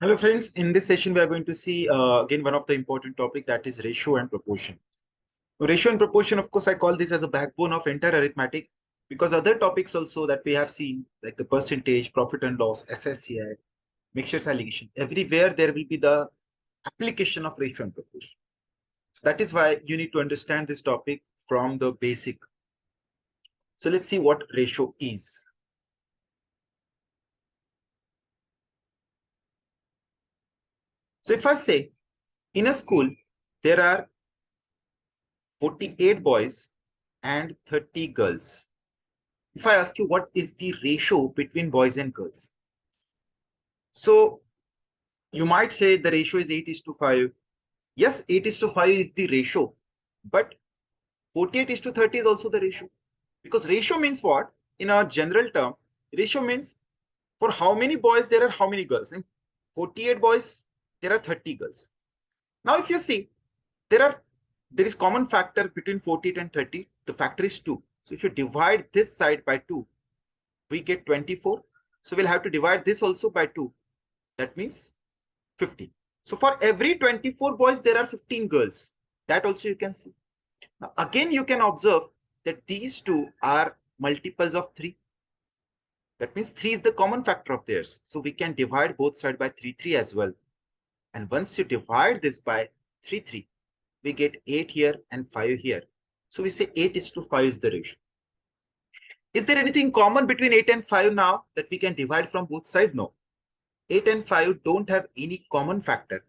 Hello friends, in this session we are going to see again one of the important topic, that is ratio and proportion. Ratio and proportion, of course, I call this as a backbone of entire arithmetic, because other topics also that we have seen, like the percentage, profit and loss, FSSAI, mixtures allegation, everywhere there will be the application of ratio and proportion. So that is why you need to understand this topic from the basic. So let's see what ratio is. So if I say in a school there are 48 boys and 30 girls. If I ask you what is the ratio between boys and girls, so you might say the ratio is 8:5. Yes, 8:5 is the ratio, but 48:30 is also the ratio. Because ratio means what? In a general term, ratio means for how many boys there are how many girls. In 48 boys, there are 30 girls. Now, if you see, there is common factor between 48 and 30. The factor is 2. So if you divide this side by 2, we get 24. So we'll have to divide this also by 2. That means 15. So for every 24 boys, there are 15 girls. That also you can see. Now again, you can observe that these two are multiples of 3. That means 3 is the common factor of theirs. So we can divide both sides by 3 as well. And once you divide this by 3, we get 8 here and 5 here. So we say 8:5 is the ratio. Is there anything common between 8 and 5 now that we can divide from both sides? No. 8 and 5 don't have any common factor.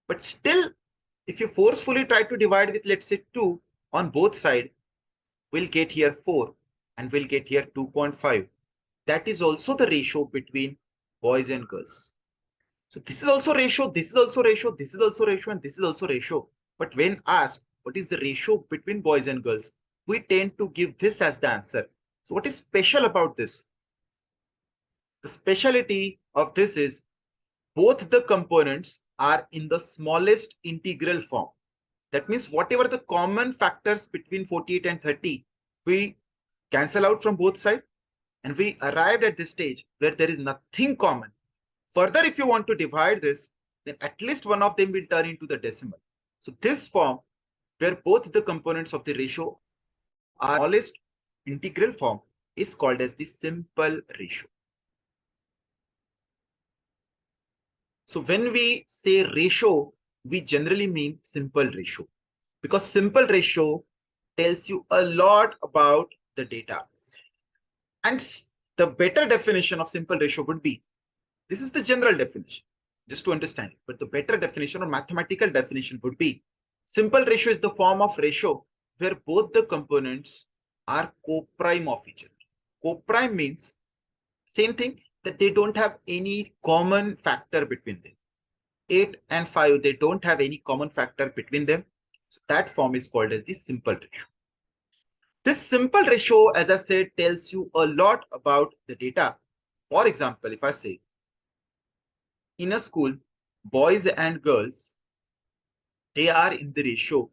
But still, if you forcefully try to divide with, let's say, 2 on both sides, we'll get here 4 and we'll get here 2.5. That is also the ratio between boys and girls. So this is also ratio, this is also ratio, this is also ratio, and this is also ratio. But when asked what is the ratio between boys and girls, we tend to give this as the answer. So what is special about this? The speciality of this is both the components are in the smallest integral form. That means whatever the common factors between 48 and 30, we cancel out from both sides and we arrived at this stage where there is nothing common. Further, if you want to divide this, then at least one of them will turn into the decimal. So this form, where both the components of the ratio are smallest integral form, is called as the simple ratio. So when we say ratio, we generally mean simple ratio, because simple ratio tells you a lot about the data. And the better definition of simple ratio would be, this is the general definition, just to understand it, but the better definition or mathematical definition would be, simple ratio is the form of ratio where both the components are co-prime of each other. Co-prime means same thing, that they don't have any common factor between them. 8 and 5, they don't have any common factor between them. So that form is called as the simple ratio. This simple ratio, as I said, tells you a lot about the data. For example, if I say, in a school, boys and girls, they are in the ratio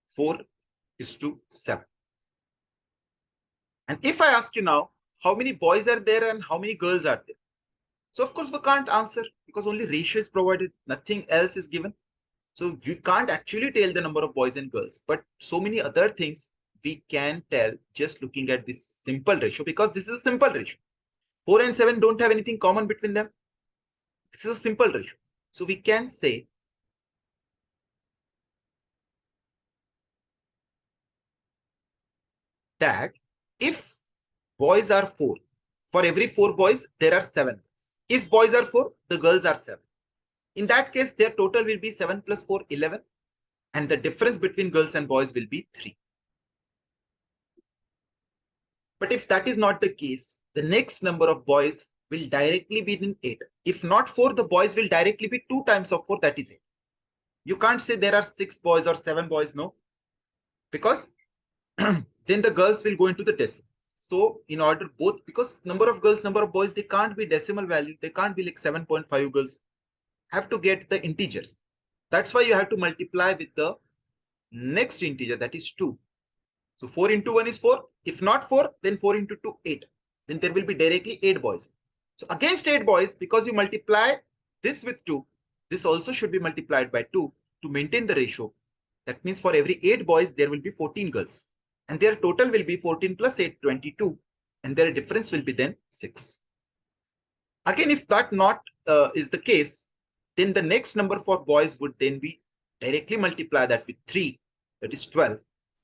4:7. And if I ask you now, how many boys are there and how many girls are there? So of course we can't answer, because only ratio is provided, nothing else is given. So we can't actually tell the number of boys and girls, but so many other things we can tell just looking at this simple ratio, because this is a simple ratio. 4 and 7 don't have anything common between them. This is a simple ratio. So we can say that if boys are 4, for every 4 boys, there are 7 girls. If boys are 4, the girls are 7. In that case, their total will be 7 plus 4, 11. And the difference between girls and boys will be 3. But if that is not the case, the next number of boys will directly be in 8. If not 4, the boys will directly be 2 times of 4, that is 8. You can't say there are 6 boys or 7 boys, no. Because then the girls will go into the decimal. So in order both, because number of girls, number of boys, they can't be decimal value. They can't be like 7.5 girls. Have to get the integers. That's why you have to multiply with the next integer, that is 2. So 4 into 1 is 4. If not 4, then 4 into 2, 8. Then there will be directly 8 boys. So against 8 boys, because you multiply this with 2, this also should be multiplied by 2 to maintain the ratio. That means for every 8 boys, there will be 14 girls. And their total will be 14 plus 8, 22. And their difference will be then 6. Again, if that not is the case, then the next number for boys would then be directly multiply that with 3, that is 12.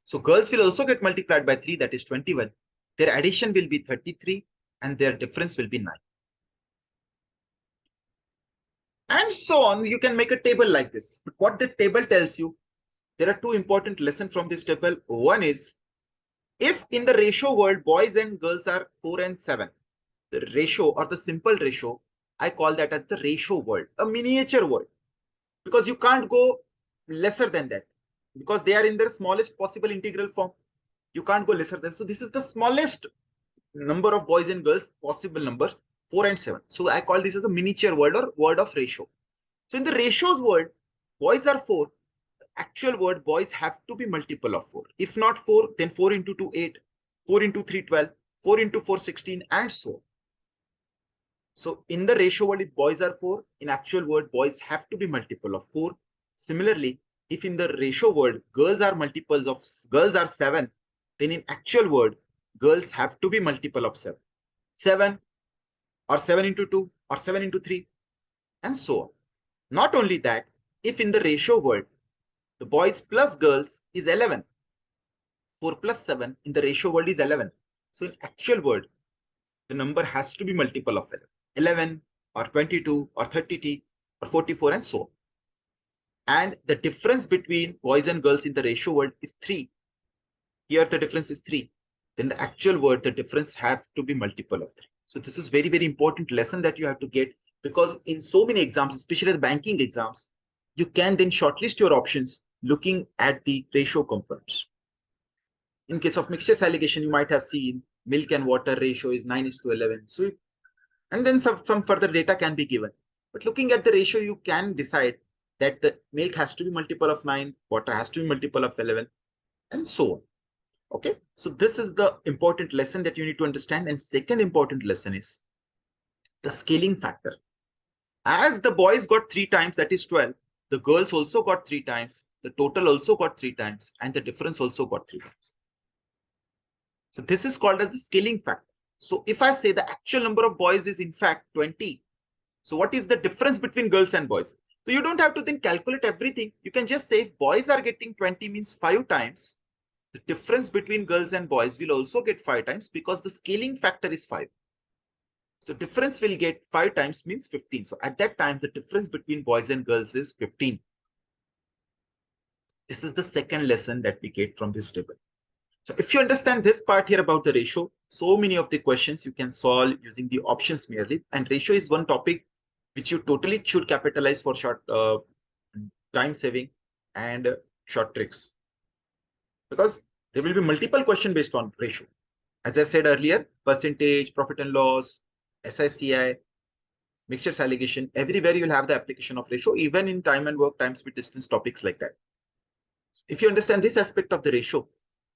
So girls will also get multiplied by 3, that is 21. Their addition will be 33 and their difference will be 9. And so on. You can make a table like this. But what the table tells you, there are two important lessons from this table. One is, if in the ratio world, boys and girls are 4 and 7, the ratio or the simple ratio, I call that as the ratio world, a miniature world, because you can't go lesser than that because they are in their smallest possible integral form. You can't go lesser than. So this is the smallest number of boys and girls possible numbers, 4 and 7. So I call this as a miniature world or word of ratio. So in the ratios world, boys are 4. Actual word, boys have to be multiple of 4. If not 4, then 4 into 2, 8, 4 into 3, 12, 4 into 4, 16, and so on. So in the ratio world, if boys are 4, in actual word, boys have to be multiple of 4. Similarly, if in the ratio world, girls are multiples of, girls are 7, then in actual word, girls have to be multiple of 7. 7 or 7 into 2 or 7 into 3, and so on. Not only that, if in the ratio world, the boys plus girls is 11. 4 plus 7 in the ratio world is 11. So in actual world, the number has to be multiple of 11. 11 or 22 or 30 or 44 and so on. And the difference between boys and girls in the ratio world is 3. Here the difference is 3. Then the actual word, the difference have to be multiple of 3. So this is very, very important lesson that you have to get, because in so many exams, especially the banking exams, you can then shortlist your options looking at the ratio components. In case of mixtures allegation, you might have seen milk and water ratio is 9:11. So, and then some further data can be given. But looking at the ratio, you can decide that the milk has to be multiple of 9, water has to be multiple of 11, and so on. Okay, so this is the important lesson that you need to understand. And second important lesson is the scaling factor. As the boys got 3 times, that is 12, the girls also got 3 times, the total also got 3 times, and the difference also got 3 times. So this is called as the scaling factor. So if I say the actual number of boys is in fact 20, so what is the difference between girls and boys? So you don't have to then calculate everything. You can just say if boys are getting 20 means 5 times, the difference between girls and boys will also get 5 times because the scaling factor is 5. So difference will get 5 times means 15. So at that time, the difference between boys and girls is 15. This is the second lesson that we get from this table. So if you understand this part here about the ratio, so many of the questions you can solve using the options merely. And ratio is one topic which you totally should capitalize for short time saving and short tricks. Because there will be multiple questions based on ratio. As I said earlier, percentage, profit and loss, SICI, mixtures allegation, everywhere you'll have the application of ratio, even in time and work, time, speed, distance topics like that. If you understand this aspect of the ratio,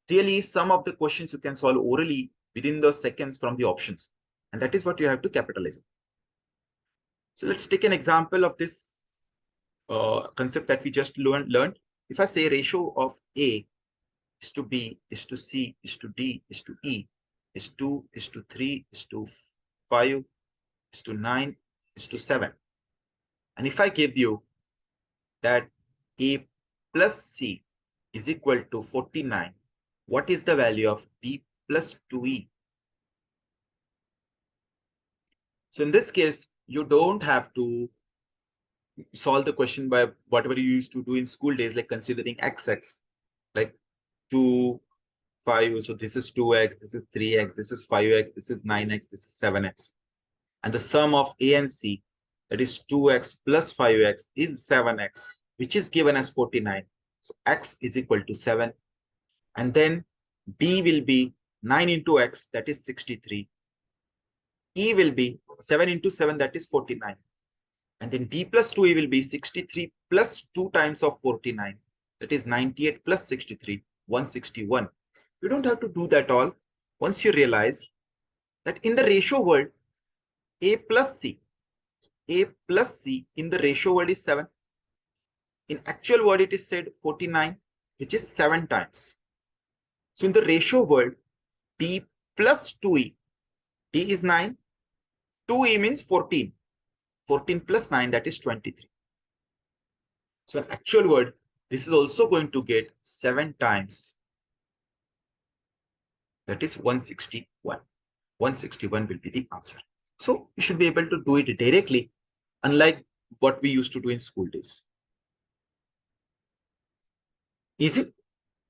really some of the questions you can solve orally within the seconds from the options. And that is what you have to capitalize on. So let's take an example of this concept that we just learned. If I say ratio of A is to B, is to C, is to D, is to E, is 2, is to 3, is to 5, is to 9, is to 7. And if I give you that A plus C is equal to 49, what is the value of B plus 2E? So in this case, you don't have to solve the question by whatever you used to do in school days, like considering XX, like 2, 5. So this is 2x, this is 3x, this is 5x, this is 9x, this is 7x. And the sum of A and C, that is 2x plus 5x is 7x, which is given as 49. So x is equal to 7. And then B will be 9 into x, that is 63. E will be 7 into 7, that is 49. And then D plus 2E will be 63 plus 2 times of 49. That is 98 plus 63, 161. You don't have to do that all. Once you realize that in the ratio world, A plus C, A plus C in the ratio word is 7. In actual word, it is said 49, which is 7 times. So in the ratio word, D plus 2E, D is 9, 2E means 14. 14 plus 9, that is 23. So in actual word, this is also going to get 7 times. That is 161. 161 will be the answer. So you should be able to do it directly, unlike what we used to do in school days. Easy?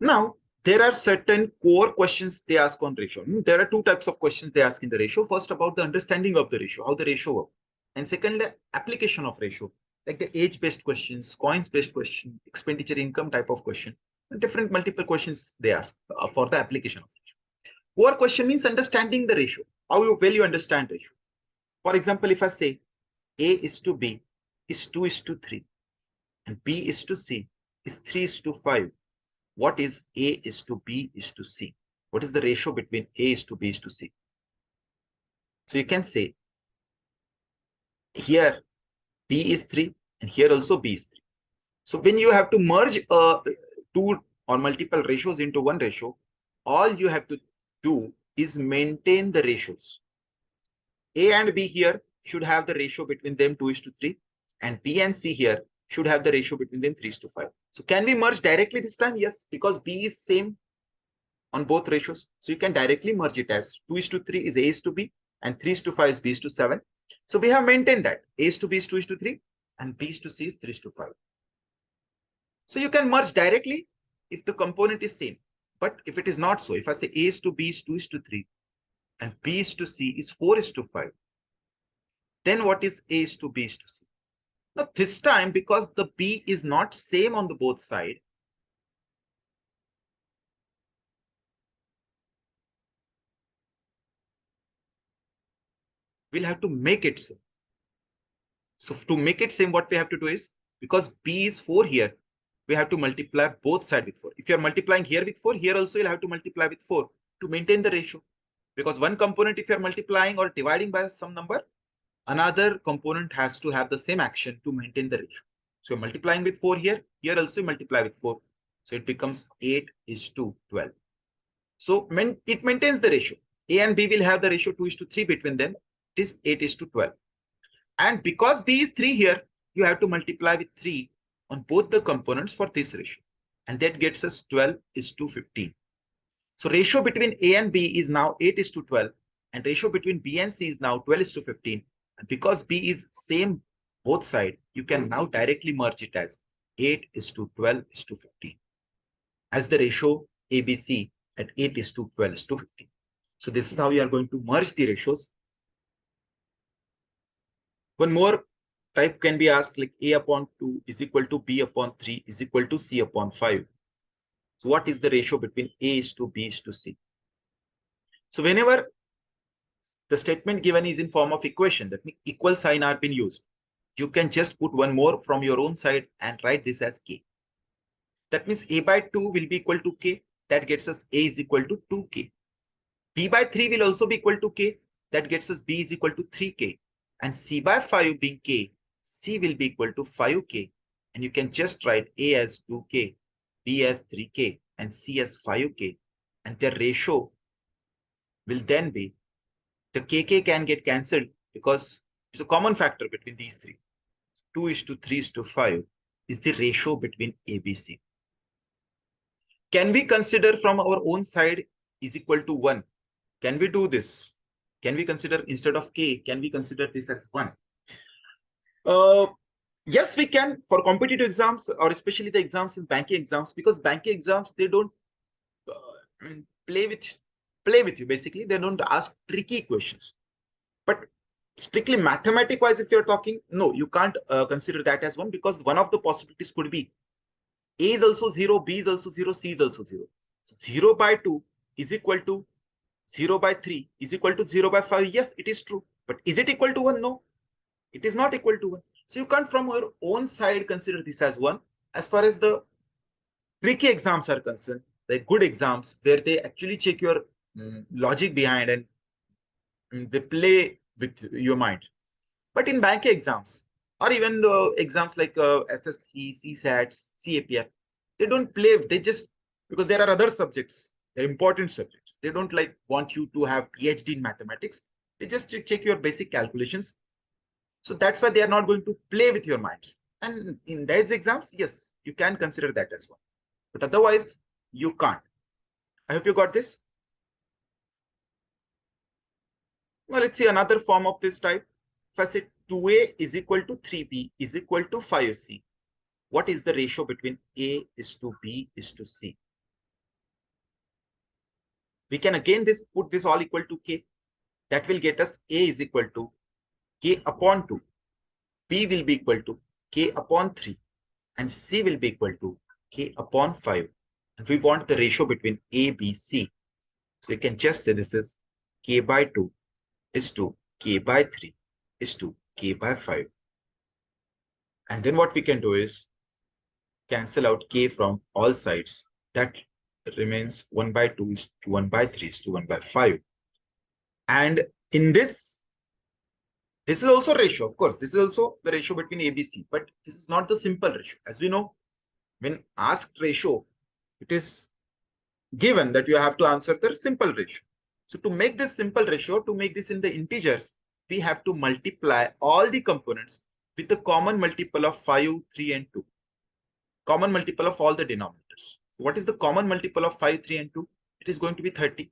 Now, there are certain core questions they ask on ratio. There are two types of questions they ask in the ratio. First, about the understanding of the ratio, how the ratio works. And second, the application of ratio, like the age-based questions, coins-based question, expenditure income type of question, and different multiple questions they ask for the application of ratio. Core question means understanding the ratio, how well you understand ratio. For example, if I say A is to B is 2 is to 3 and B is to C is 3 is to 5, what is A is to B is to C? What is the ratio between A is to B is to C? So you can say here B is 3 and here also B is 3. So when you have to merge two or multiple ratios into one ratio, all you have to do is maintain the ratios. A and B here should have the ratio between them 2 is to 3 and B and C here should have the ratio between them 3 is to 5. So can we merge directly this time? Yes, because B is same on both ratios. So you can directly merge it as 2 is to 3 is A is to B and 3 is to 5 is B is to 7. So we have maintained that A is to B is 2 is to 3 and B is to C is 3 is to 5. So you can merge directly if the component is same. But if it is not so, if I say A is to B is 2 is to 3 and B is to C is 4 is to 5, then what is A is to B is to C? Now this time, because the B is not same on the both sides, we'll have to make it same. So to make it same, what we have to do is, because B is 4 here, we have to multiply both sides with 4. If you are multiplying here with 4, here also you'll have to multiply with 4 to maintain the ratio. Because one component, if you are multiplying or dividing by some number, another component has to have the same action to maintain the ratio. So you're multiplying with 4 here, here also you multiply with 4. So it becomes 8 is to 12. So it maintains the ratio. A and B will have the ratio 2 is to 3 between them. It is 8 is to 12. And because B is 3 here, you have to multiply with 3 on both the components for this ratio. And that gets us 12 is to 15. So ratio between A and B is now 8 is to 12. And ratio between B and C is now 12 is to 15. And because B is same both sides, you can now directly merge it as 8 is to 12 is to 15. As the ratio ABC at 8 is to 12 is to 15. So this is how you are going to merge the ratios. One more type can be asked, like A upon 2 is equal to B upon 3 is equal to C upon 5. So what is the ratio between A is to B is to C? So whenever the statement given is in form of equation, that means equal sign are being used, you can just put one more from your own side and write this as K. That means A by 2 will be equal to K. That gets us A is equal to 2K. B by 3 will also be equal to K. That gets us B is equal to 3K. And C by 5 being K, C will be equal to 5K. And you can just write A as 2K, B as 3K, and C as 5K. And their ratio will then be, the KK can get cancelled because it's a common factor between these three. 2 is to 3 is to 5 is the ratio between ABC. Can we consider from our own side is equal to 1? Can we do this? Can we consider instead of K, can we consider this as 1? Yes, we can for competitive exams, or especially the exams in banking exams, because banking exams, they don't play with you. Basically, they don't ask tricky questions. But strictly mathematic wise, if you're talking, no, you can't consider that as 1, because one of the possibilities could be A is also 0, B is also 0, C is also 0. So 0 by 2 is equal to 0 by 3 is equal to 0 by 5. Yes, it is true. But is it equal to 1? No, it is not equal to 1. So you can't from your own side consider this as 1. As far as the tricky exams are concerned, the good exams where they actually check your logic behind and they play with your mind. But in bank exams, or even the exams like SSC, CSAT, CAPR, they don't play. They just, because there are other subjects, they're important subjects. They don't like want you to have PhD in mathematics. They just check your basic calculations. So that's why they are not going to play with your mind. And in those exams, yes, you can consider that as well. But otherwise, you can't. I hope you got this. Well, let's see another form of this type. If I say 2A is equal to 3B is equal to 5C, what is the ratio between A is to B is to C? We can again put this all equal to K. That will get us A is equal to K upon 2. B will be equal to K upon 3. And C will be equal to K upon 5. And we want the ratio between A, B, C. So you can just say this is K by 2 is to K by 3 is to K by 5. And then what we can do is cancel out K from all sides. That remains 1 by 2 is to 1 by 3 is to 1 by 5. And in this is also ratio. Of course, this is also the ratio between A, B, C. But this is not the simple ratio. As we know, when asked ratio, it is given that you have to answer the simple ratio. So to make this simple ratio, to make this in the integers, we have to multiply all the components with the common multiple of 5, 3, and 2. Common multiple of all the denominators. So what is the common multiple of 5, 3, and 2? It is going to be 30.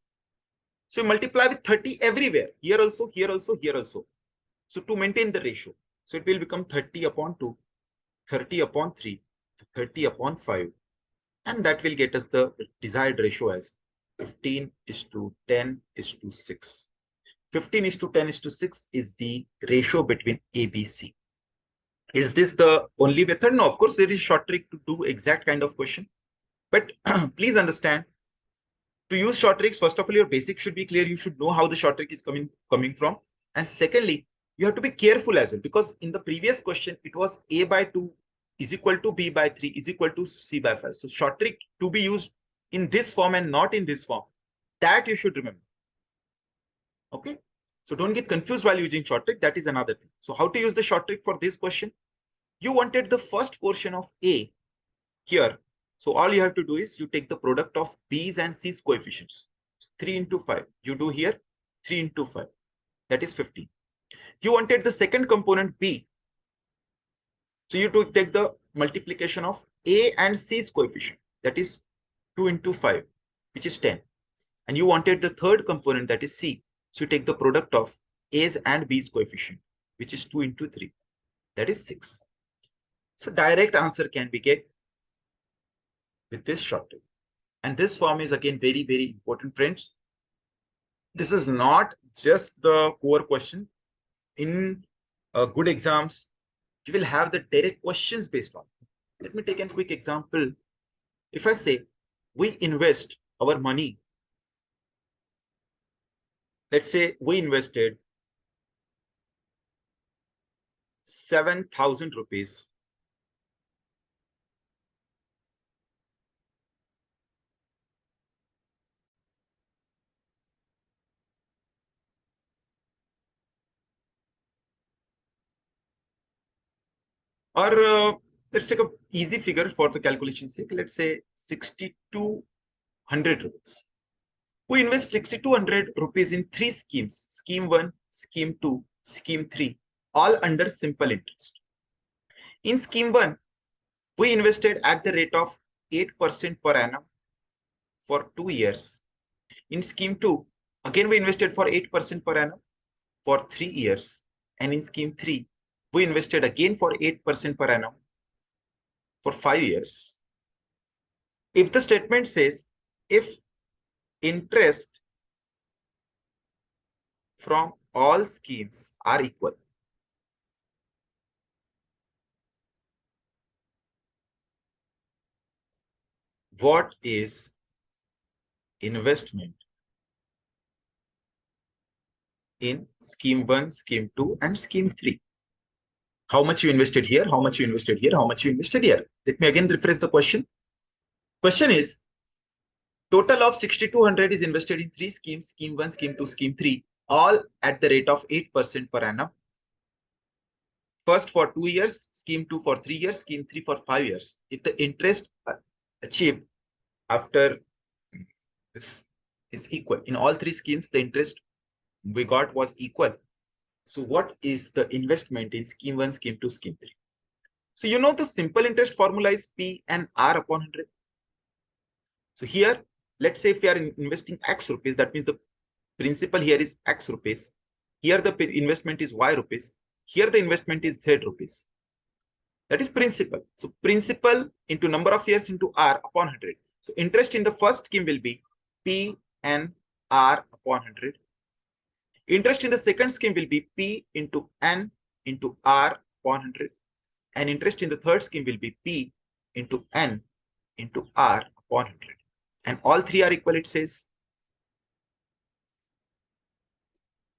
So you multiply with 30 everywhere. Here also, here also, here also. So to maintain the ratio. So it will become 30 upon 2, 30 upon 3, 30 upon 5. And that will get us the desired ratio as 15 is to 10 is to 6. 15 is to 10 is to 6 is the ratio between A, B, C. Is this the only method? No, of course, there is short trick to do exact kind of question. But please understand, to use short tricks, first of all, your basics should be clear. You should know how the short trick is coming from. And secondly, you have to be careful as well, because in the previous question, it was A by 2 is equal to B by 3 is equal to C by 5. So short trick to be used in this form and not in this form. That you should remember. Okay. So don't get confused while using short trick. That is another thing. So how to use the short trick for this question? You wanted the first portion of A here. So all you have to do is you take the product of B's and C's coefficients. 3 into 5. You do here 3 into 5. That is 15. You wanted the second component B. So you to take the multiplication of A and C's coefficient. That is 2 into 5, which is 10. And you wanted the third component, that is C. So you take the product of A's and B's coefficient, which is 2 into 3. That is 6. So direct answer can be get with this short trick. And this form is again very, very important, friends. This is not just the core question. In good exams, you will have the direct questions based on. Let me take a quick example. If I say we invest our money, let's say we invested 7,000 rupees or let's take a easy figure for the calculation sake. Let's say 6,200 rupees. We invest 6,200 rupees in 3 schemes, scheme 1, scheme 2, scheme 3, all under simple interest. In scheme 1, we invested at the rate of 8% per annum for 2 years. In scheme 2, again we invested for 8% per annum for 3 years. And in scheme 3, we invested again for 8% per annum for 5 years. If the statement says, if interest from all schemes are equal, what is investment in scheme 1, scheme 2, and scheme 3? How much you invested here, how much you invested here, how much you invested here. Let me again rephrase the question. Question is, total of 6,200 is invested in 3 schemes, scheme 1, scheme 2, scheme 3, all at the rate of 8% per annum. first for 2 years, scheme 2 for 3 years, scheme 3 for 5 years. If the interest achieved after this is equal, in all 3 schemes, the interest we got was equal. So what is the investment in scheme 1, scheme 2, scheme 3? So you know the simple interest formula is P and R upon 100. So here, let's say if we are investing X rupees, that means the principal here is X rupees. Here the investment is Y rupees. Here the investment is Z rupees. That is principal. So principal into number of years into R upon 100. So interest in the first scheme will be P and R upon 100. Interest in the second scheme will be P into N into R upon 100. And interest in the third scheme will be P into N into R upon 100. And all 3 are equal, it says.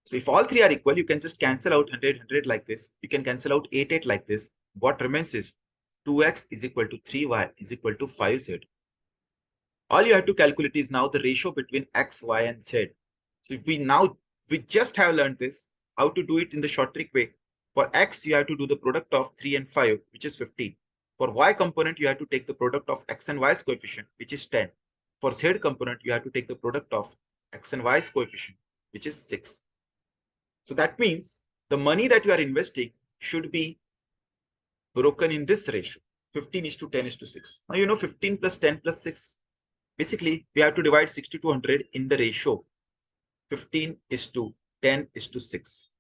So if all 3 are equal, you can just cancel out 100, 100 like this. You can cancel out 8, 8 like this. What remains is 2x is equal to 3y is equal to 5z. All you have to calculate is now the ratio between x, y, and z. So if we just have learned this, how to do it in the short trick way. For x, you have to do the product of 3 and 5, which is 15. For y component, you have to take the product of x and y's coefficient, which is 10. For z component, you have to take the product of x and y's coefficient, which is 6. So that means the money that you are investing should be broken in this ratio, 15 is to 10 is to 6. Now you know 15 plus 10 plus 6. Basically, we have to divide 60 to 100 in the ratio 15 is to 10 is to 6.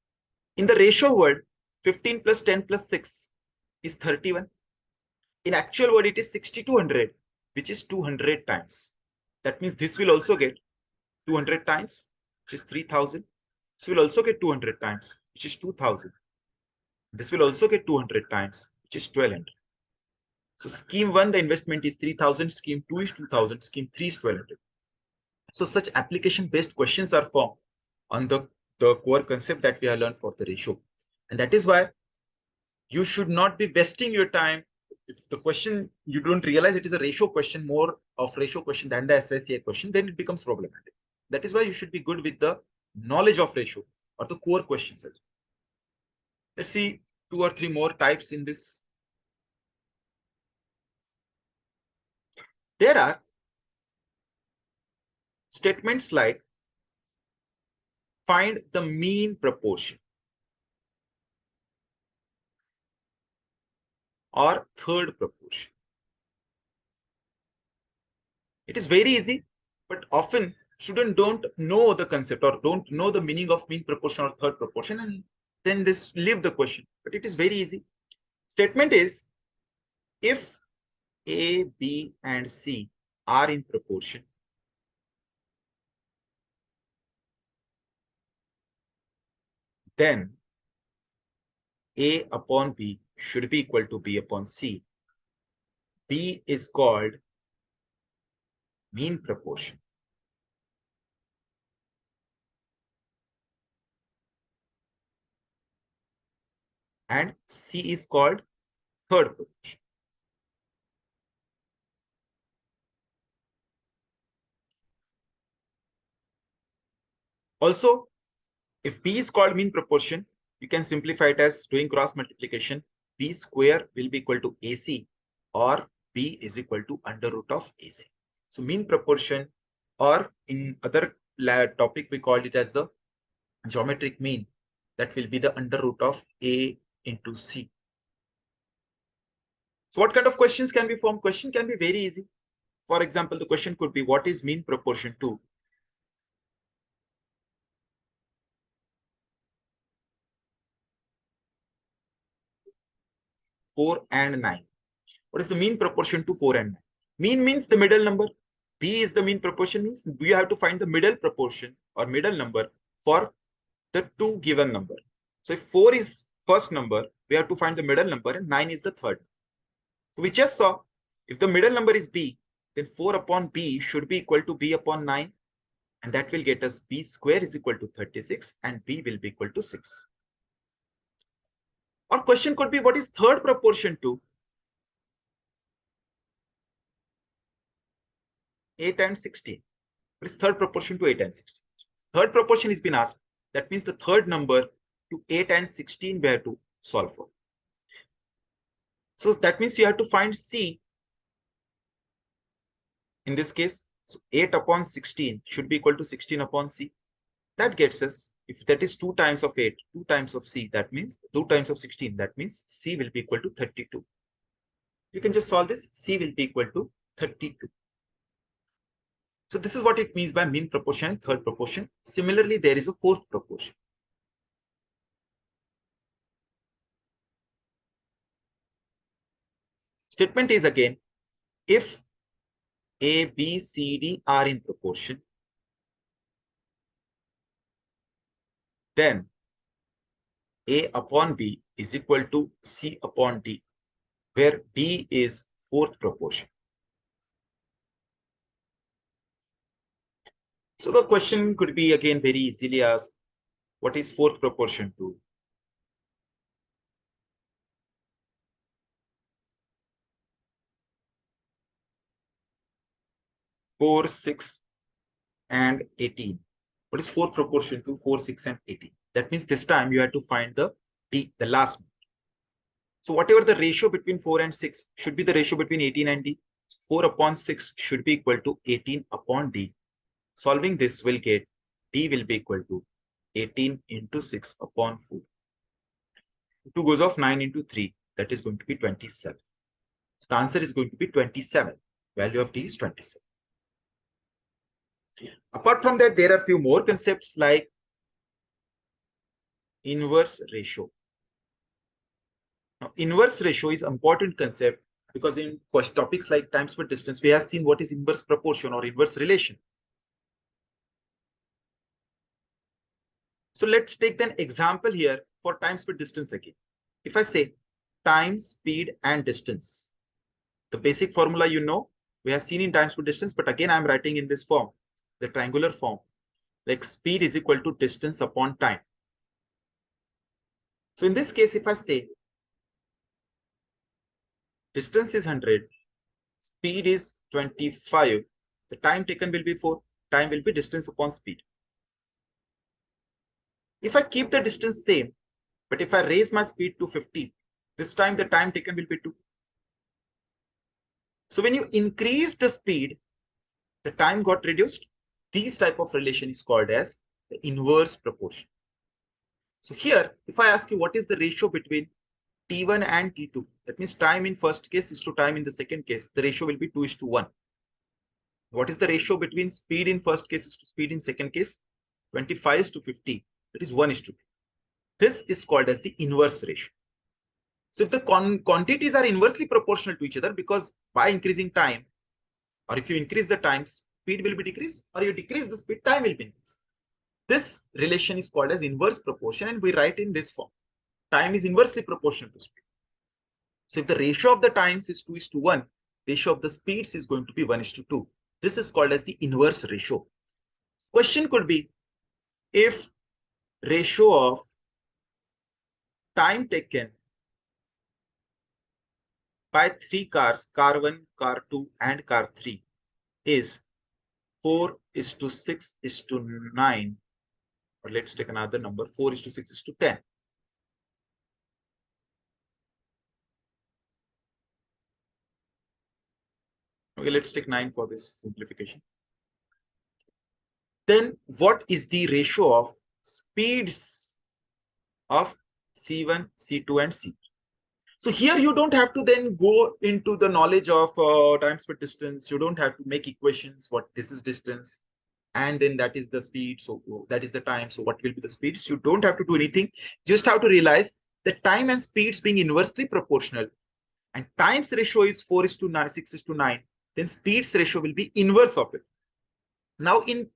In the ratio word, 15 plus 10 plus 6 is 31. In actual word, it is 60 to 100, which is 200 times. That means this will also get 200 times, which is 3000. This will also get 200 times, which is 2000. This will also get 200 times, which is 1200. So scheme 1, the investment is 3000, scheme 2 is 2000, scheme 3 is 1200. So such application-based questions are formed on the core concept that we have learned for the ratio. And that is why you should not be wasting your time. If the question, you don't realize it is a ratio question, more of ratio question than the FSSAI question, then it becomes problematic. That is why you should be good with the knowledge of ratio or the core questions. Let's see 2 or 3 more types in this. There are statements like find the mean proportion or third proportion. It is very easy, but often students don't know the concept or don't know the meaning of mean proportion or third proportion, and then this leave the question. But it is very easy. Statement is if A, B, and C are in proportion, then A upon B should be equal to B upon C. B is called mean proportion. And C is called third proportion. Also, if B is called mean proportion, you can simplify it as doing cross multiplication. B square will be equal to AC, or B is equal to under root of AC. So mean proportion, or in other topic, we called it as the geometric mean. That will be the under root of A into C. So what kind of questions can be formed? Question can be very easy. For example, the question could be, what is mean proportion to 4 and 9? What is the mean proportion to 4 and 9? Mean means the middle number. B is the mean proportion, means we have to find the middle proportion or middle number for the two given number. So if 4 is first number, we have to find the middle number, and 9 is the third. So we just saw if the middle number is B, then 4 upon B should be equal to B upon 9. And that will get us B square is equal to 36 and B will be equal to 6. Or question could be, what is third proportion to 8 and 16? What is third proportion to 8 and 16? Third proportion has been asked. That means the third number to 8 and 16 we have to solve for. So that means you have to find C in this case. So 8 upon 16 should be equal to 16 upon C. That gets us, if that is 2 times of 8, 2 times of C, that means 2 times of 16, that means C will be equal to 32. You can just solve this. C will be equal to 32. So this is what it means by mean proportion and third proportion. Similarly, there is a fourth proportion. Statement is again, if A, B, C, D are in proportion, then A upon B is equal to C upon D, where D is fourth proportion. So the question could be again very easily asked, what is fourth proportion to? 4, 6, and 18. What is fourth proportion to 4, 6, and 18? That means this time you have to find the D, the last. So whatever the ratio between 4 and 6 should be the ratio between 18 and D. 4 upon 6 should be equal to 18 upon D. Solving this will get D will be equal to 18 into 6 upon 4. 2 goes off 9 into 3. That is going to be 27. So the answer is going to be 27. Value of D is 27. Apart from that, there are a few more concepts like inverse ratio. Now, inverse ratio is an important concept because in topics like times per distance, we have seen what is inverse proportion or inverse relation. So let's take an example here for times per distance again. If I say time, speed, and distance, the basic formula you know, we have seen in times per distance, but again I'm writing in this form, the triangular form, like speed is equal to distance upon time. So in this case, if I say distance is 100, speed is 25, the time taken will be 4, time will be distance upon speed. If I keep the distance same, but if I raise my speed to 50, this time the time taken will be 2. So when you increase the speed, the time got reduced. These type of relation is called as the inverse proportion. So here, if I ask you what is the ratio between T1 and T2, that means time in first case is to time in the second case, the ratio will be 2:1. What is the ratio between speed in first case is to speed in second case? 25:50. That is 1:2. This is called as the inverse ratio. So if the quantities are inversely proportional to each other, because by increasing time, or if you increase the time, speed will be decreased, or you decrease the speed, time will be increased. This relation is called as inverse proportion, and we write in this form. Time is inversely proportional to speed. So if the ratio of the times is 2:1, ratio of the speeds is going to be 1:2. This is called as the inverse ratio. Question could be, if ratio of time taken by 3 cars, car 1, car 2, and car 3 is 4:6:9, or let's take another number, 4:6:10. Okay, let's take 9 for this simplification. Then what is the ratio of speeds of C1, C2, and C3? So here you don't have to then go into the knowledge of times per distance. You don't have to make equations. What this is distance, and then that is the speed. So that is the time. So what will be the speeds? You don't have to do anything. Just have to realize that time and speeds being inversely proportional, and times ratio is 4:9, 6:9. Then speeds ratio will be inverse of it. Now in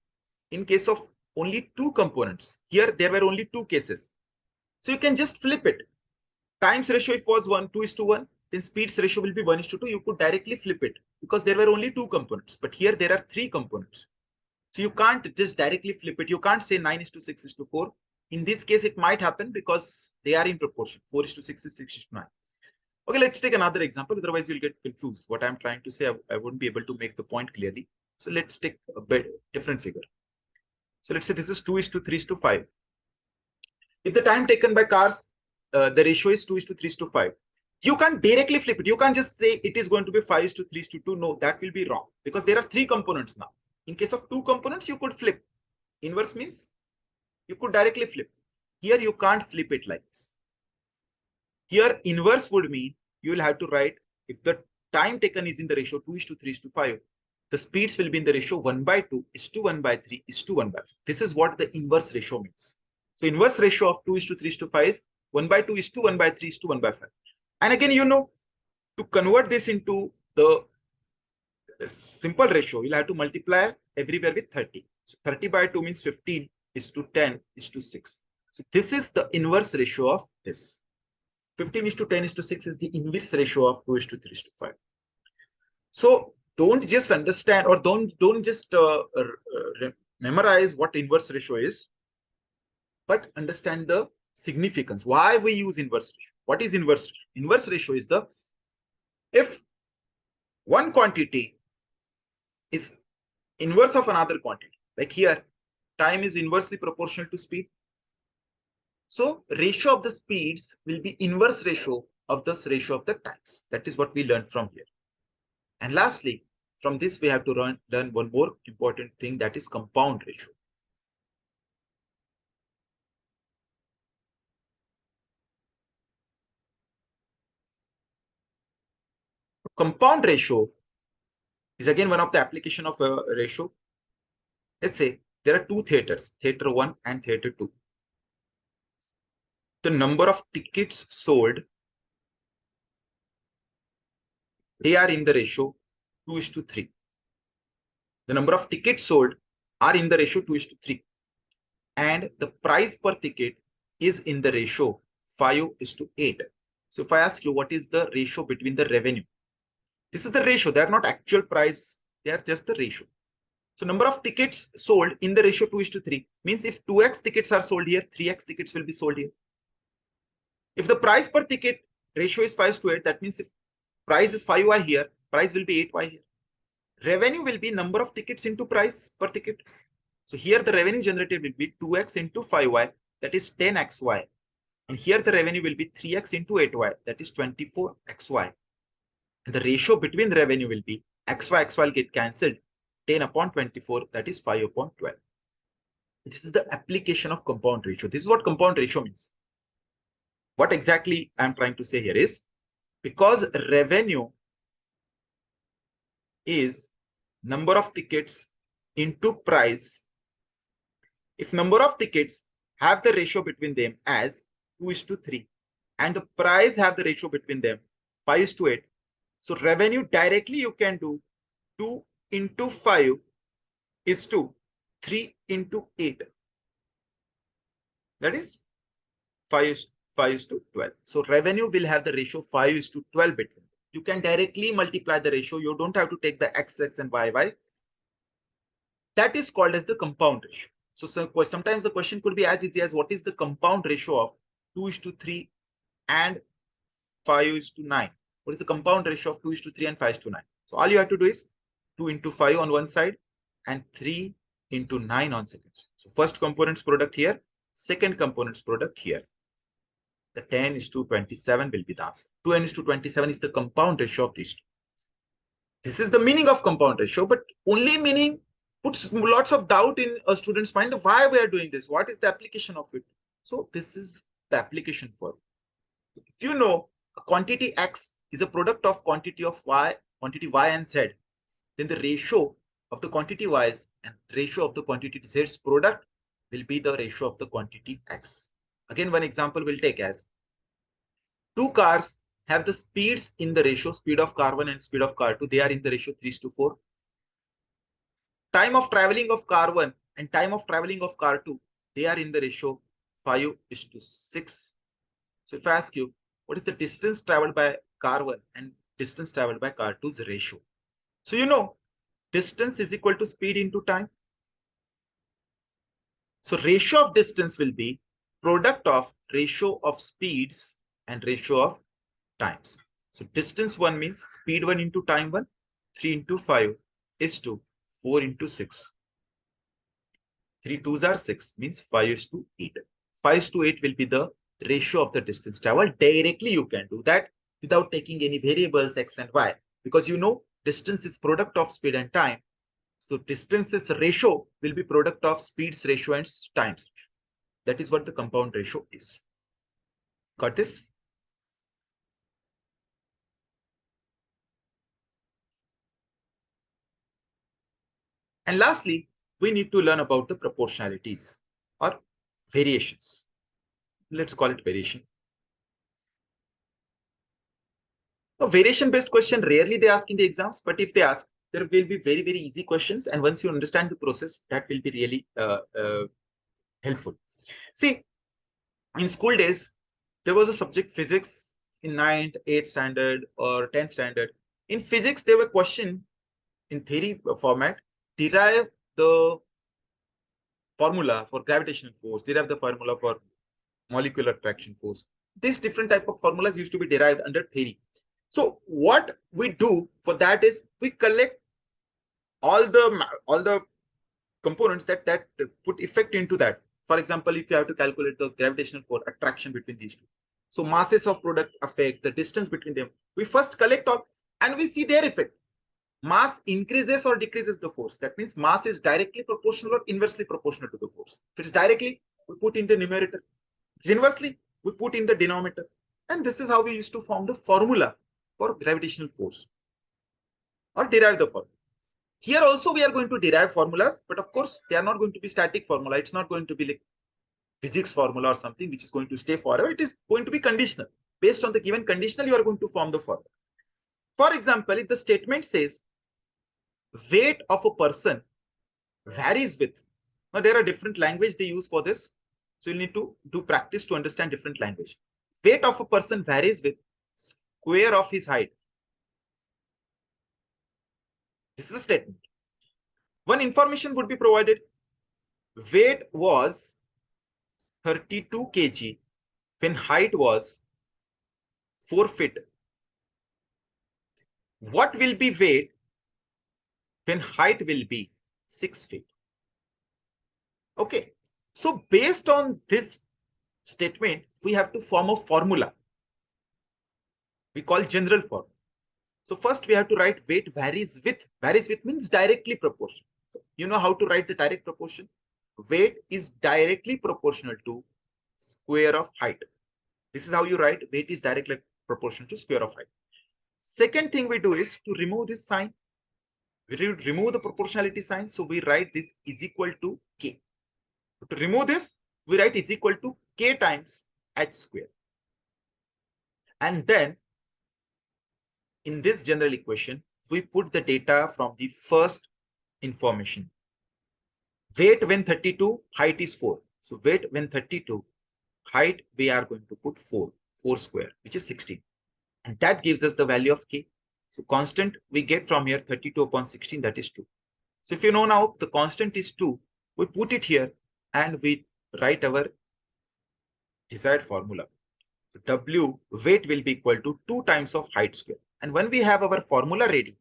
case of only 2 components, here there were only 2 cases. So you can just flip it. Times ratio if was 2:1, then speeds ratio will be 1:2. You could directly flip it because there were only 2 components, but here there are 3 components. So you can't just directly flip it. You can't say 9:6:4. In this case, it might happen because they are in proportion. 4:6 is 6:9. Okay, let's take another example. Otherwise, you'll get confused. What I'm trying to say, I wouldn't be able to make the point clearly. So let's take a bit different figure. So let's say this is 2:3:5. If the time taken by cars, the ratio is 2:3:5. You can't directly flip it. You can't just say it is going to be 5:3:2. No, that will be wrong because there are three components now. In case of two components, you could flip. Inverse means you could directly flip. Here you can't flip it like this. Here inverse would mean you will have to write, if the time taken is in the ratio 2:3:5, the speeds will be in the ratio 1/2:1/3:1/5. This is what the inverse ratio means. So inverse ratio of 2:3:5 is 1/2:1/3:1/5. And again, to convert this into the simple ratio, you'll have to multiply everywhere with 30. So 30/2 means 15:10:6. So this is the inverse ratio of this. 15:10:6 is the inverse ratio of 2:3:5. So don't just understand or don't just memorize what inverse ratio is, but understand the significance. Why we use inverse ratio? What is inverse ratio? Inverse ratio is if one quantity is inverse of another quantity. Like here, time is inversely proportional to speed. So ratio of the speeds will be inverse ratio of this ratio of the times. That is what we learned from here. And lastly, from this we have to learn one more important thing, that is compound ratio. Compound ratio is again one of the application of a ratio. Let's say there are two theaters, theater 1 and theater 2. The number of tickets sold, they are in the ratio 2:3. The number of tickets sold are in the ratio 2:3. And the price per ticket is in the ratio 5:8. So if I ask you what is the ratio between the revenue, this is the ratio. They are not actual price. They are just the ratio. So number of tickets sold in the ratio 2:3 means if 2x tickets are sold here, 3x tickets will be sold here. If the price per ticket ratio is 5:8, that means if price is 5y here, price will be 8y here. Revenue will be number of tickets into price per ticket. So here the revenue generated will be 2x into 5y, that is 10xy. And here the revenue will be 3x into 8y, that is 24xy. And the ratio between the revenue will be xy will get cancelled, 10/24, that is 5/12. This is the application of compound ratio. This is what compound ratio means. What exactly I'm trying to say here is, because revenue is number of tickets into price, if number of tickets have the ratio between them as 2:3 and the price have the ratio between them 5:8, so revenue directly you can do 2 into 5 is to 3 into 8. That is 5:12. So revenue will have the ratio 5:12 between. You can directly multiply the ratio. You don't have to take the x and y. That is called as the compound ratio. So sometimes the question could be as easy as what is the compound ratio of 2:3 and 5:9? What is the compound ratio of 2:3 and 5:9? So all you have to do is 2 into 5 on one side and 3 into 9 on second side. So first component's product here, second component's product here. The 10:27 will be the answer. 2:27 is the compound ratio of these two. This is the meaning of compound ratio, but only meaning puts lots of doubt in a student's mind of why we are doing this. What is the application of it? So this is the application for it. If you know a quantity X is a product of quantity Y and Z, then the ratio of the quantity Y's and ratio of the quantity Z's product will be the ratio of the quantity X. Again, one example we'll take as two cars have the speeds in the ratio speed of car 1 and speed of car 2. They are in the ratio 3:4. Time of traveling of car 1 and time of traveling of car 2, they are in the ratio 5:6. So if I ask you, what is the distance traveled by car 1 and distance traveled by car 2's ratio? So you know, distance is equal to speed into time. So ratio of distance will be product of ratio of speeds and ratio of times. So distance 1 means speed 1 into time 1, 3 into 5 is 2, 4 into 6. 3 2s are 6, means 5:8. 5:8 will be the ratio of the distance traveled. Directly you can do that. without taking any variables x and y, because you know distance is product of speed and time. So distances ratio will be product of speeds ratio and times ratio. That is what the compound ratio is. Got this? And lastly, we need to learn about the proportionalities or variations. Let's call it variation. A variation-based question, rarely they ask in the exams, but if they ask, there will be very, very easy questions. And once you understand the process, that will be really helpful. See, in school days, there was a subject physics in 9th, 8th standard or 10th standard. In physics, there were questions in theory format, derive the formula for gravitational force, derive the formula for molecular attraction force. These different type of formulas used to be derived under theory. So what we do for that is we collect all the components that put effect into that. For example, if you have to calculate the gravitational force attraction between these two, so masses of product affect the distance between them. We first collect all and we see their effect. Mass increases or decreases the force. That means mass is directly proportional or inversely proportional to the force. If it's directly, we put in the numerator. If it's inversely, we put in the denominator. And this is how we used to form the formula for gravitational force or derive the formula. Here also we are going to derive formulas, but of course they are not going to be static formula. It's not going to be like physics formula or something which is going to stay forever. It is going to be conditional. Based on the given conditional, you are going to form the formula. For example, if the statement says weight of a person varies with, now there are different language they use for this. So you need to do practice to understand different language. Weight of a person varies with square of his height. This is a statement. One information would be provided. Weight was 32 kg when height was 4 feet. What will be weight when height will be 6 feet? Okay. So based on this statement, we have to form a formula. We call general formula. So first we have to write weight varies with. Varies with means directly proportional. You know how to write the direct proportion? Weight is directly proportional to square of height. This is how you write weight is directly proportional to square of height. Second thing we do is to remove this sign. We remove the proportionality sign. So we write this is equal to K. To remove this, we write is equal to K times H square. And then in this general equation, we put the data from the first information. Weight when 32, height is 4. So weight when 32, height we are going to put 4 square, which is 16. And that gives us the value of K. So constant we get from here 32 upon 16, that is 2. So if you know now the constant is 2, we put it here and we write our desired formula. So W weight will be equal to 2 times of height square. And when we have our formula ready,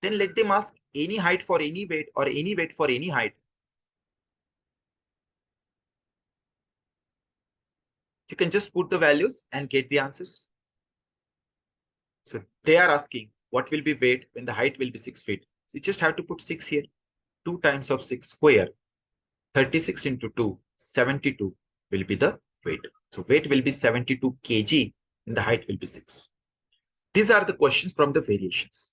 then let them ask any height for any weight or any weight for any height. You can just put the values and get the answers. So they are asking what will be weight when the height will be 6 feet. So you just have to put 6 here. 2 times of 6 square. 36 into 2, 72 will be the weight. So weight will be 72 kg and the height will be 6. These are the questions from the variations.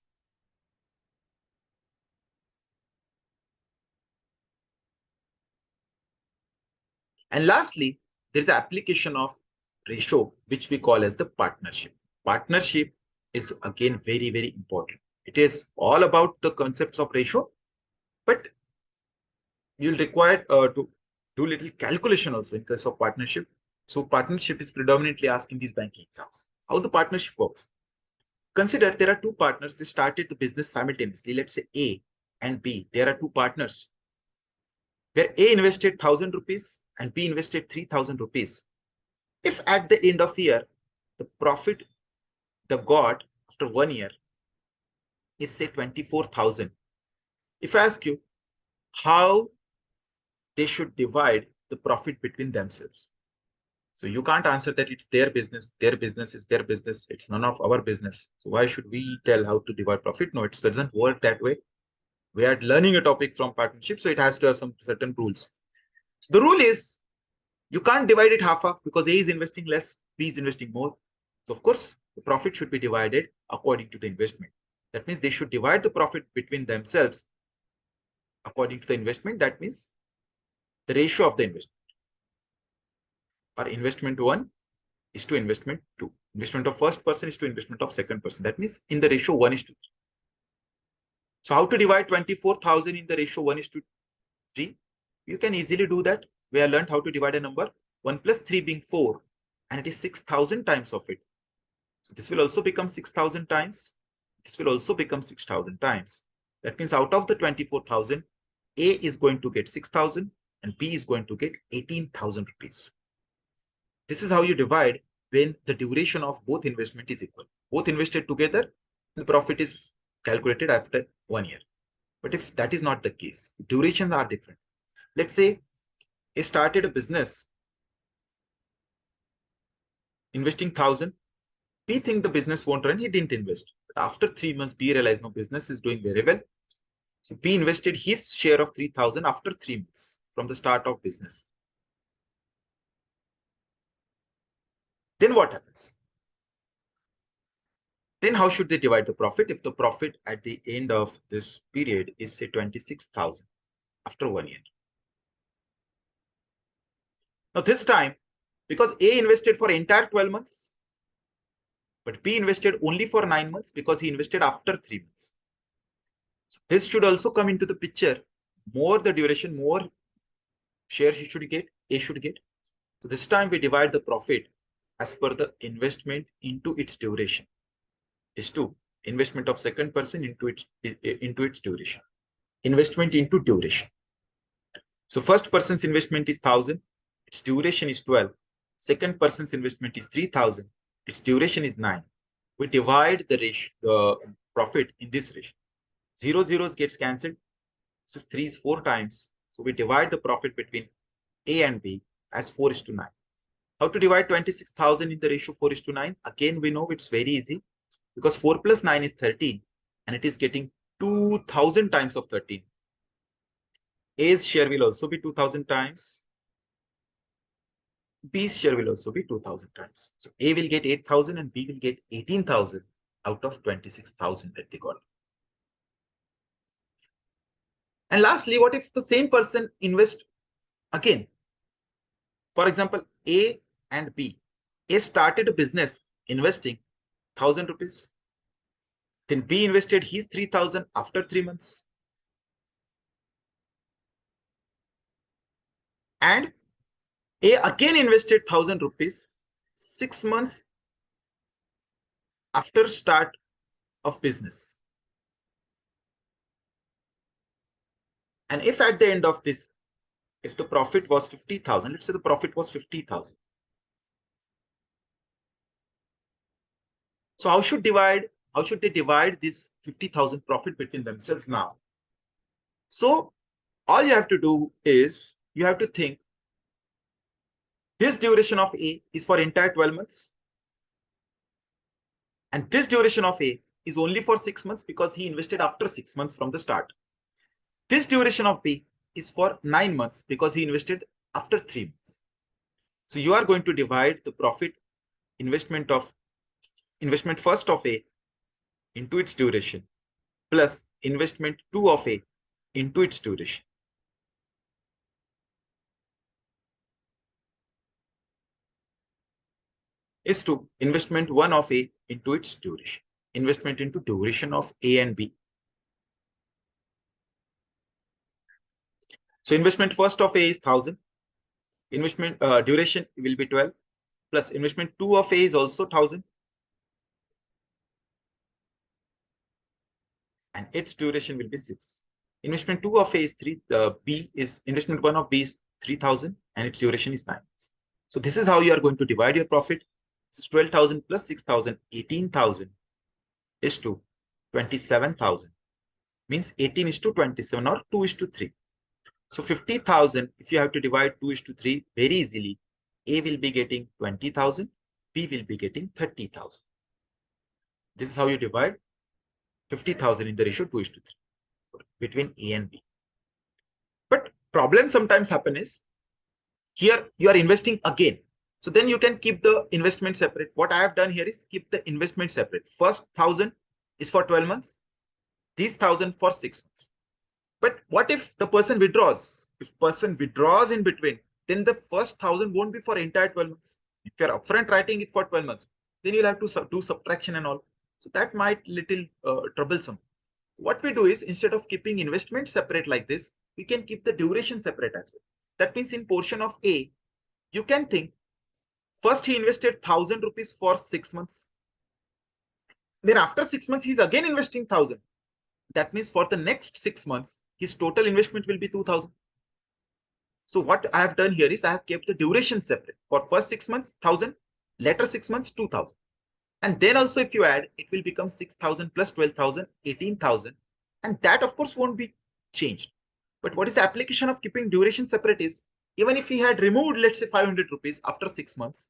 And lastly, there is an application of ratio, which we call as the partnership. Partnership is again very, very important. It is all about the concepts of ratio, but you'll require to do little calculation also in case of partnership. So partnership is predominantly asked in these banking exams. How the partnership works? Consider there are two partners. They started the business simultaneously. Let's say A and B. There are two partners where A invested 1,000 rupees and B invested 3,000 rupees. If at the end of year, the profit they got after 1 year is say 24,000. If I ask you how they should divide the profit between themselves, So you can't answer that it's their business. Their business is their business. It's none of our business. So why should we tell how to divide profit? No, it doesn't work that way. We are learning a topic from partnership, so it has to have some certain rules. So the rule is you can't divide it half because A is investing less, B is investing more. So of course, the profit should be divided according to the investment. That means they should divide the profit between themselves according to the investment. That means the ratio of the investment. Or investment 1 is to investment 2. Investment of first person is to investment of second person. That means in the ratio 1:3. So how to divide 24,000 in the ratio 1:3? You can easily do that. We have learned how to divide a number. 1 plus 3 being 4, and it is 6,000 times of it. So this will also become 6,000 times. This will also become 6,000 times. That means out of the 24,000, A is going to get 6,000 and B is going to get 18,000 rupees. This is how you divide when the duration of both investment is equal. Both invested together, the profit is calculated after 1 year. But if that is not the case, durations are different. Let's say he started a business investing 1,000. B think the business won't run, he didn't invest. But after 3 months, B realized no, business is doing very well. So B invested his share of 3,000 after 3 months from the start of business. Then what happens? Then how should they divide the profit? If the profit at the end of this period is say 26,000 after 1 year. Now this time, because A invested for entire 12 months, but B invested only for 9 months because he invested after 3 months. So this should also come into the picture. More the duration, more share he should get, A should get. So this time we divide the profit as per the investment into its duration. Is to investment of second person into its duration. Investment into duration. So first person's investment is 1,000. Its duration is 12. Second person's investment is 3,000. Its duration is 9. We divide the ratio, profit in this ratio. 0 zeros gets cancelled. This is 3 is 4 times. So we divide the profit between A and B as 4:9. How to divide 26,000 in the ratio 4:9? Again, we know it's very easy because 4 plus 9 is 13 and it is getting 2,000 times of 13. A's share will also be 2,000 times. B's share will also be 2,000 times. So A will get 8,000 and B will get 18,000 out of 26,000 that they got. And lastly, what if the same person invest again? For example, A and B. A started a business investing 1,000 rupees. Then B invested his 3,000 after 3 months. And A again invested 1,000 rupees 6 months after start of business. And if at the end of this, if the profit was 50,000, let's say the profit was 50,000. So how should they divide this 50,000 profit between themselves now? So all you have to do is you have to think this duration of A is for entire 12 months. And this duration of A is only for 6 months because he invested after 6 months from the start. This duration of B is for 9 months because he invested after 3 months. So you are going to divide the profit investment first of A into its duration plus investment 2 of A into its duration. Is to investment 1 of A into its duration. Investment into duration of A and B. So investment first of A is 1,000. Investment duration will be 12 plus investment 2 of A is also 1,000. And its duration will be 6. Investment 2 of A is 3. Investment 1 of B is 3,000 and its duration is 9 months. So this is how you are going to divide your profit. This is 12,000 plus 6,000, 18,000 is to 27,000. Means 18:27 or 2:3. So 50,000, if you have to divide 2:3 very easily, A will be getting 20,000, B will be getting 30,000. This is how you divide 50,000 in the ratio 2:3 between A and B. But problem sometimes happen is here you are investing again. So then you can keep the investment separate. What I have done here is keep the investment separate. First 1,000 is for 12 months, these 1,000 for 6 months. But what if the person withdraws? If person withdraws in between, then the first 1,000 won't be for entire 12 months. If you're upfront writing it for 12 months, then you'll have to do subtraction and all. So that might little troublesome. What we do is instead of keeping investment separate like this, we can keep the duration separate as well. That means in portion of A, you can think first he invested 1,000 rupees for 6 months. Then after 6 months, he's again investing 1,000. That means for the next 6 months, his total investment will be 2,000. So what I have done here is I have kept the duration separate. For first 6 months, 1,000, later 6 months, 2,000. And then also if you add, it will become 6,000 plus 12,000, 18,000. And that of course won't be changed. But what is the application of keeping duration separate is, even if he had removed, let's say 500 rupees after 6 months.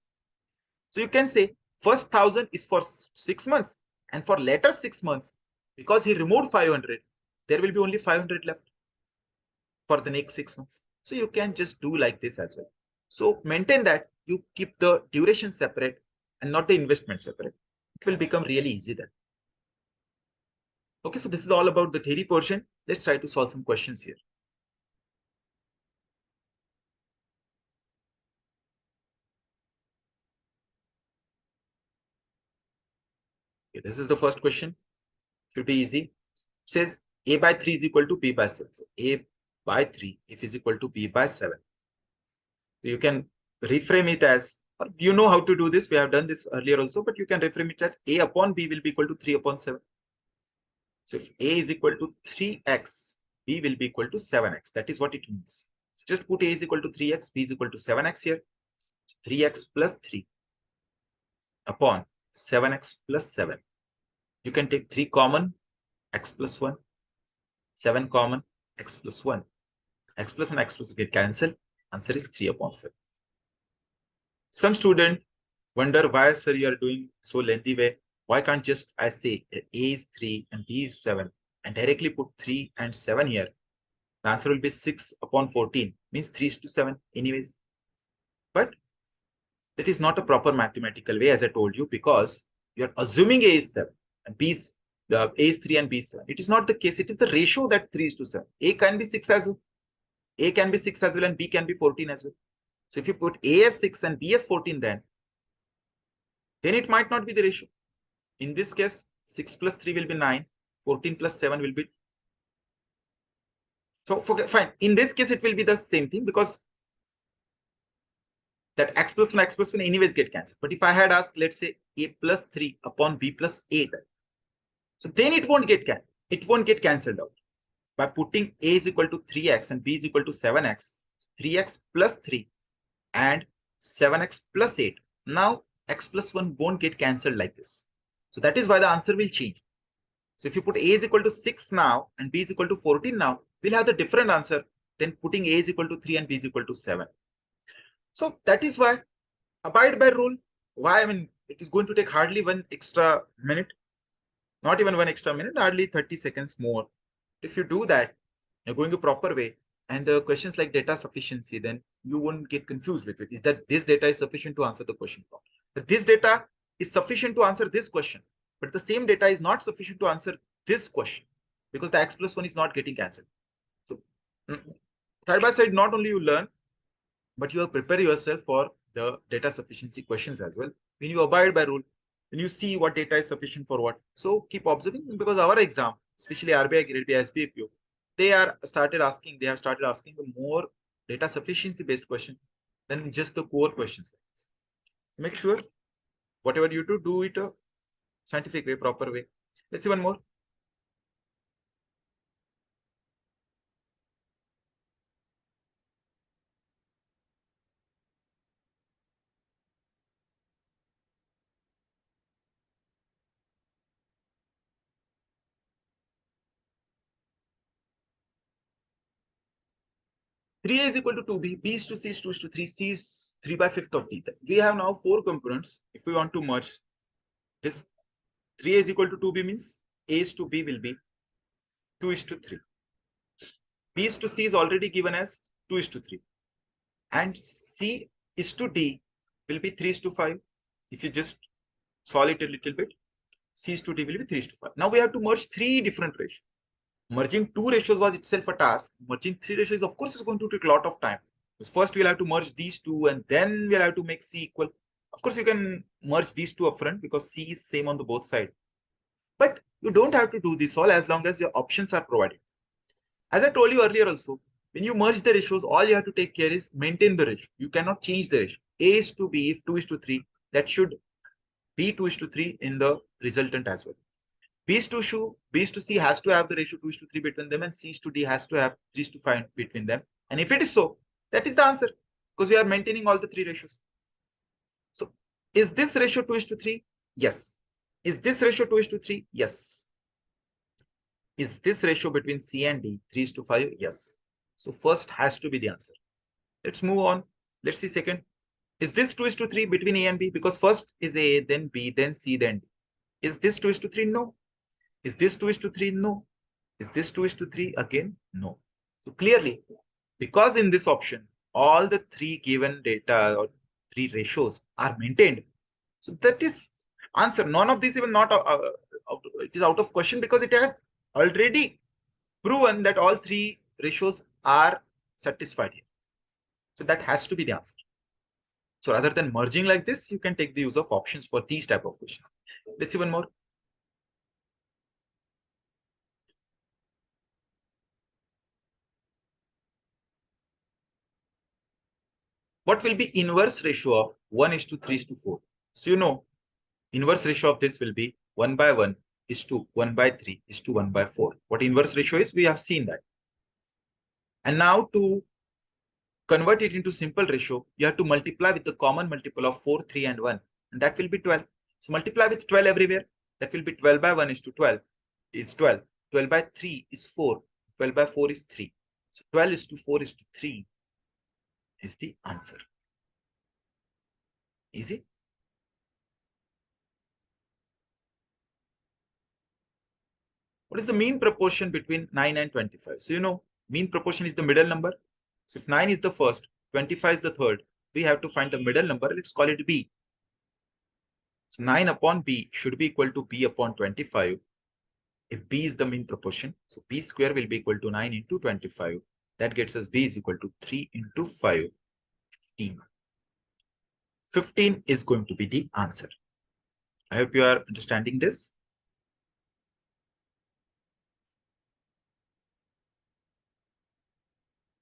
So you can say first 1,000 is for 6 months, and for later 6 months, because he removed 500, there will be only 500 left for the next 6 months. So you can just do like this as well. So maintain that you keep the duration separate and not the investment separate. It will become really easy then. Okay, so this is all about the theory portion. Let's try to solve some questions here. Okay, this is the first question. Should be easy. It says A by 3 is equal to B by 7. So A by 3 if is equal to B by 7. So you can reframe it as, you know how to do this. We have done this earlier also, but you can reframe it as A upon B will be equal to 3 upon 7. So if A is equal to 3x, B will be equal to 7x. That is what it means. So just put A is equal to 3x, B is equal to 7x here. So 3x plus 3 upon 7x plus 7. You can take 3 common, x plus 1, 7 common, x plus 1. X plus and x plus get cancelled. Answer is 3 upon 7. Some student wonder why, sir, you are doing so lengthy way. Why can't just I say A is 3 and B is 7 and directly put 3 and 7 here? The answer will be 6 upon 14, means 3:7 anyways. But that is not a proper mathematical way, as I told you, because you are assuming A is 7 and B is A is 3 and B is 7. It is not the case. It is the ratio that 3:7. A can be 6 as well. A can be 6 as well and B can be 14 as well. So if you put A as 6 and B as 14, then it might not be the ratio. In this case, 6 plus 3 will be 9, 14 plus 7 will be. So fine. In this case, it will be the same thing because that x plus 1, x plus 1 anyways get cancelled. But if I had asked, let's say A plus 3 upon B plus 8, so then it won't get cancelled out. By putting A is equal to 3x and B is equal to 7x, 3x plus 3 and 7x plus 8. Now x plus 1 won't get cancelled like this. So that is why the answer will change. So if you put A is equal to 6 now and B is equal to 14 now, we'll have the different answer than putting A is equal to 3 and B is equal to 7. So that is why abide by rule. Why? I mean, it is going to take hardly 1 extra minute, not even 1 extra minute, hardly 30 seconds more. If you do that, you're going the proper way, and the questions like data sufficiency, then you won't get confused with it. Is that this data is sufficient to answer the question? That this data is sufficient to answer this question, but the same data is not sufficient to answer this question because the x plus 1 is not getting cancelled. So side by side, not only you learn, but you prepare yourself for the data sufficiency questions as well. When you abide by rule, when you see what data is sufficient for what. So keep observing, because our exam, especially RBI Grade B, SBIPO, they have started asking the more data sufficiency based question than just the core questions. Make sure whatever you do it a scientific way, proper way. Let's see one more. 3a is equal to 2b, b is to c is 2 is to 3, c is 3 by 5th of d. We have now 4 components. If we want to merge this, 3a is equal to 2b means a is to b will be 2 is to 3. B is to C is already given as 2 is to 3. And C is to D will be 3 is to 5. If you just solve it a little bit, C is to D will be 3 is to 5. Now we have to merge 3 different ratios. Merging 2 ratios was itself a task. Merging 3 ratios, of course, is going to take a lot of time. Because first we'll have to merge these two and then we'll have to make C equal. Of course, you can merge these two upfront because C is same on the both sides. But you don't have to do this all as long as your options are provided. As I told you earlier also, when you merge the ratios, all you have to take care is maintain the ratio. You cannot change the ratio. A is to B, if 2 is to 3, that should be 2 is to 3 in the resultant as well. B is to C has to have the ratio 2 is to 3 between them, and C is to D has to have 3 is to 5 between them. And if it is so, that is the answer because we are maintaining all the 3 ratios. So is this ratio 2 is to 3? Yes. Is this ratio 2 is to 3? Yes. Is this ratio between C and D 3 is to 5? Yes. So first has to be the answer. Let's move on. Let's see second. Is this 2 is to 3 between A and B? Because first is A, then B, then C, then D. Is this 2 is to 3? No. Is this 2 is to 3? No. Is this 2 is to 3? Again, no. So clearly, because in this option, all the 3 given data or 3 ratios are maintained. So that is answer. None of this even not, it is out of question because it has already proven that all 3 ratios are satisfied here. So that has to be the answer. So rather than merging like this, you can take the use of options for these type of questions. Let's see one more. What will be inverse ratio of 1 is to 3 is to 4? So you know, inverse ratio of this will be 1 by 1 is to 1 by 3 is to 1 by 4. What inverse ratio is, we have seen that. And now to convert it into simple ratio, you have to multiply with the common multiple of 4, 3, and 1. And that will be 12. So multiply with 12 everywhere. That will be 12 by 1 is to 12 is 12. 12 by 3 is 4. 12 by 4 is 3. So 12 is to 4 is to 3 is the answer. Easy. What is the mean proportion between 9 and 25? So you know, mean proportion is the middle number. So if 9 is the first, 25 is the third, we have to find the middle number. Let's call it B. So 9 upon B should be equal to B upon 25. If B is the mean proportion, so B square will be equal to 9 into 25. That gets us B is equal to 3 into 5, 15. 15 is going to be the answer. I hope you are understanding this.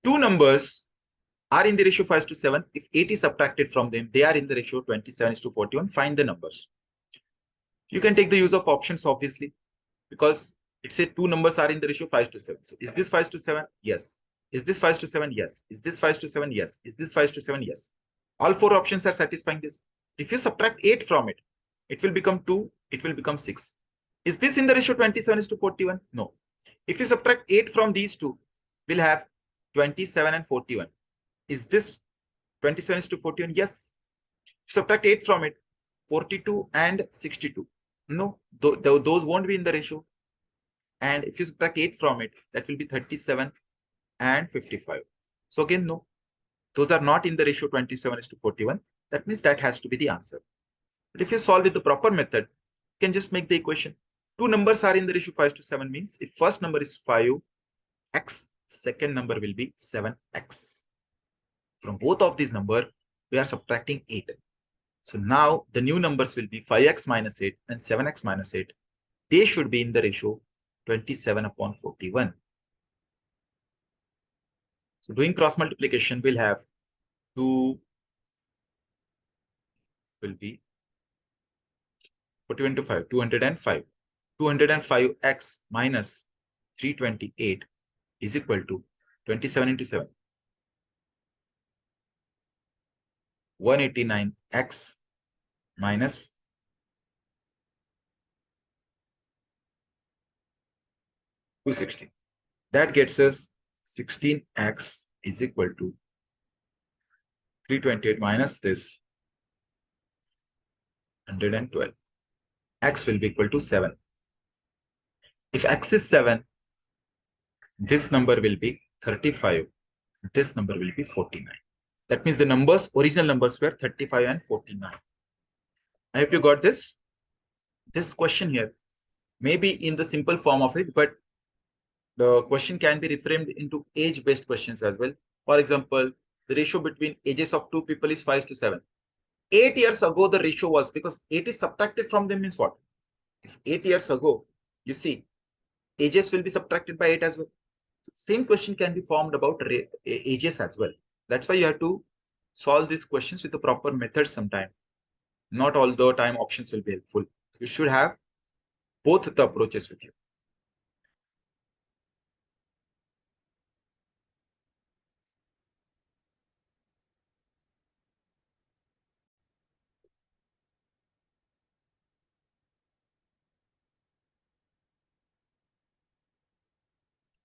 Two numbers are in the ratio 5 to 7. If 8 is subtracted from them, they are in the ratio 27 to 41. Find the numbers. You can take the use of options, obviously, because it says two numbers are in the ratio 5 to 7. So is this 5 to 7? Yes. Is this 5 to 7? Yes. Is this 5 to 7? Yes. Is this 5 to 7? Yes. All 4 options are satisfying this. If you subtract 8 from it, it will become 2. It will become 6. Is this in the ratio 27 to 41? No. If you subtract 8 from these two, we'll have 27 and 41. Is this 27 to 41? Yes. Subtract 8 from it, 42 and 62. No, those won't be in the ratio. And if you subtract 8 from it, that will be 37 and 55. So again, no, those are not in the ratio 27 to 41. That means that has to be the answer. But if you solve with the proper method, you can just make the equation. Two numbers are in the ratio 5 to 7 means if first number is 5x, second number will be 7x. From both of these numbers, we are subtracting 8. So now the new numbers will be 5x minus 8 and 7x minus 8. They should be in the ratio 27 upon 41. So doing cross multiplication, we'll have 2 will be 41 to 5, 205. 205x minus 328 is equal to 27 into 7. 189x minus 260. That gets us 16x is equal to 328 minus this 112. X will be equal to 7. If X is 7, this number will be 35. This number will be 49. That means the original numbers were 35 and 49. I hope you got this. This question here may be in the simple form of it, but the question can be reframed into age-based questions as well. For example, the ratio between ages of two people is 5:7. 8 years ago, the ratio was, because 8 is subtracted from them means what? If 8 years ago, you see, ages will be subtracted by 8 as well. Same question can be formed about ages as well. That's why you have to solve these questions with the proper method sometime. Not all the time options will be helpful. So you should have both the approaches with you.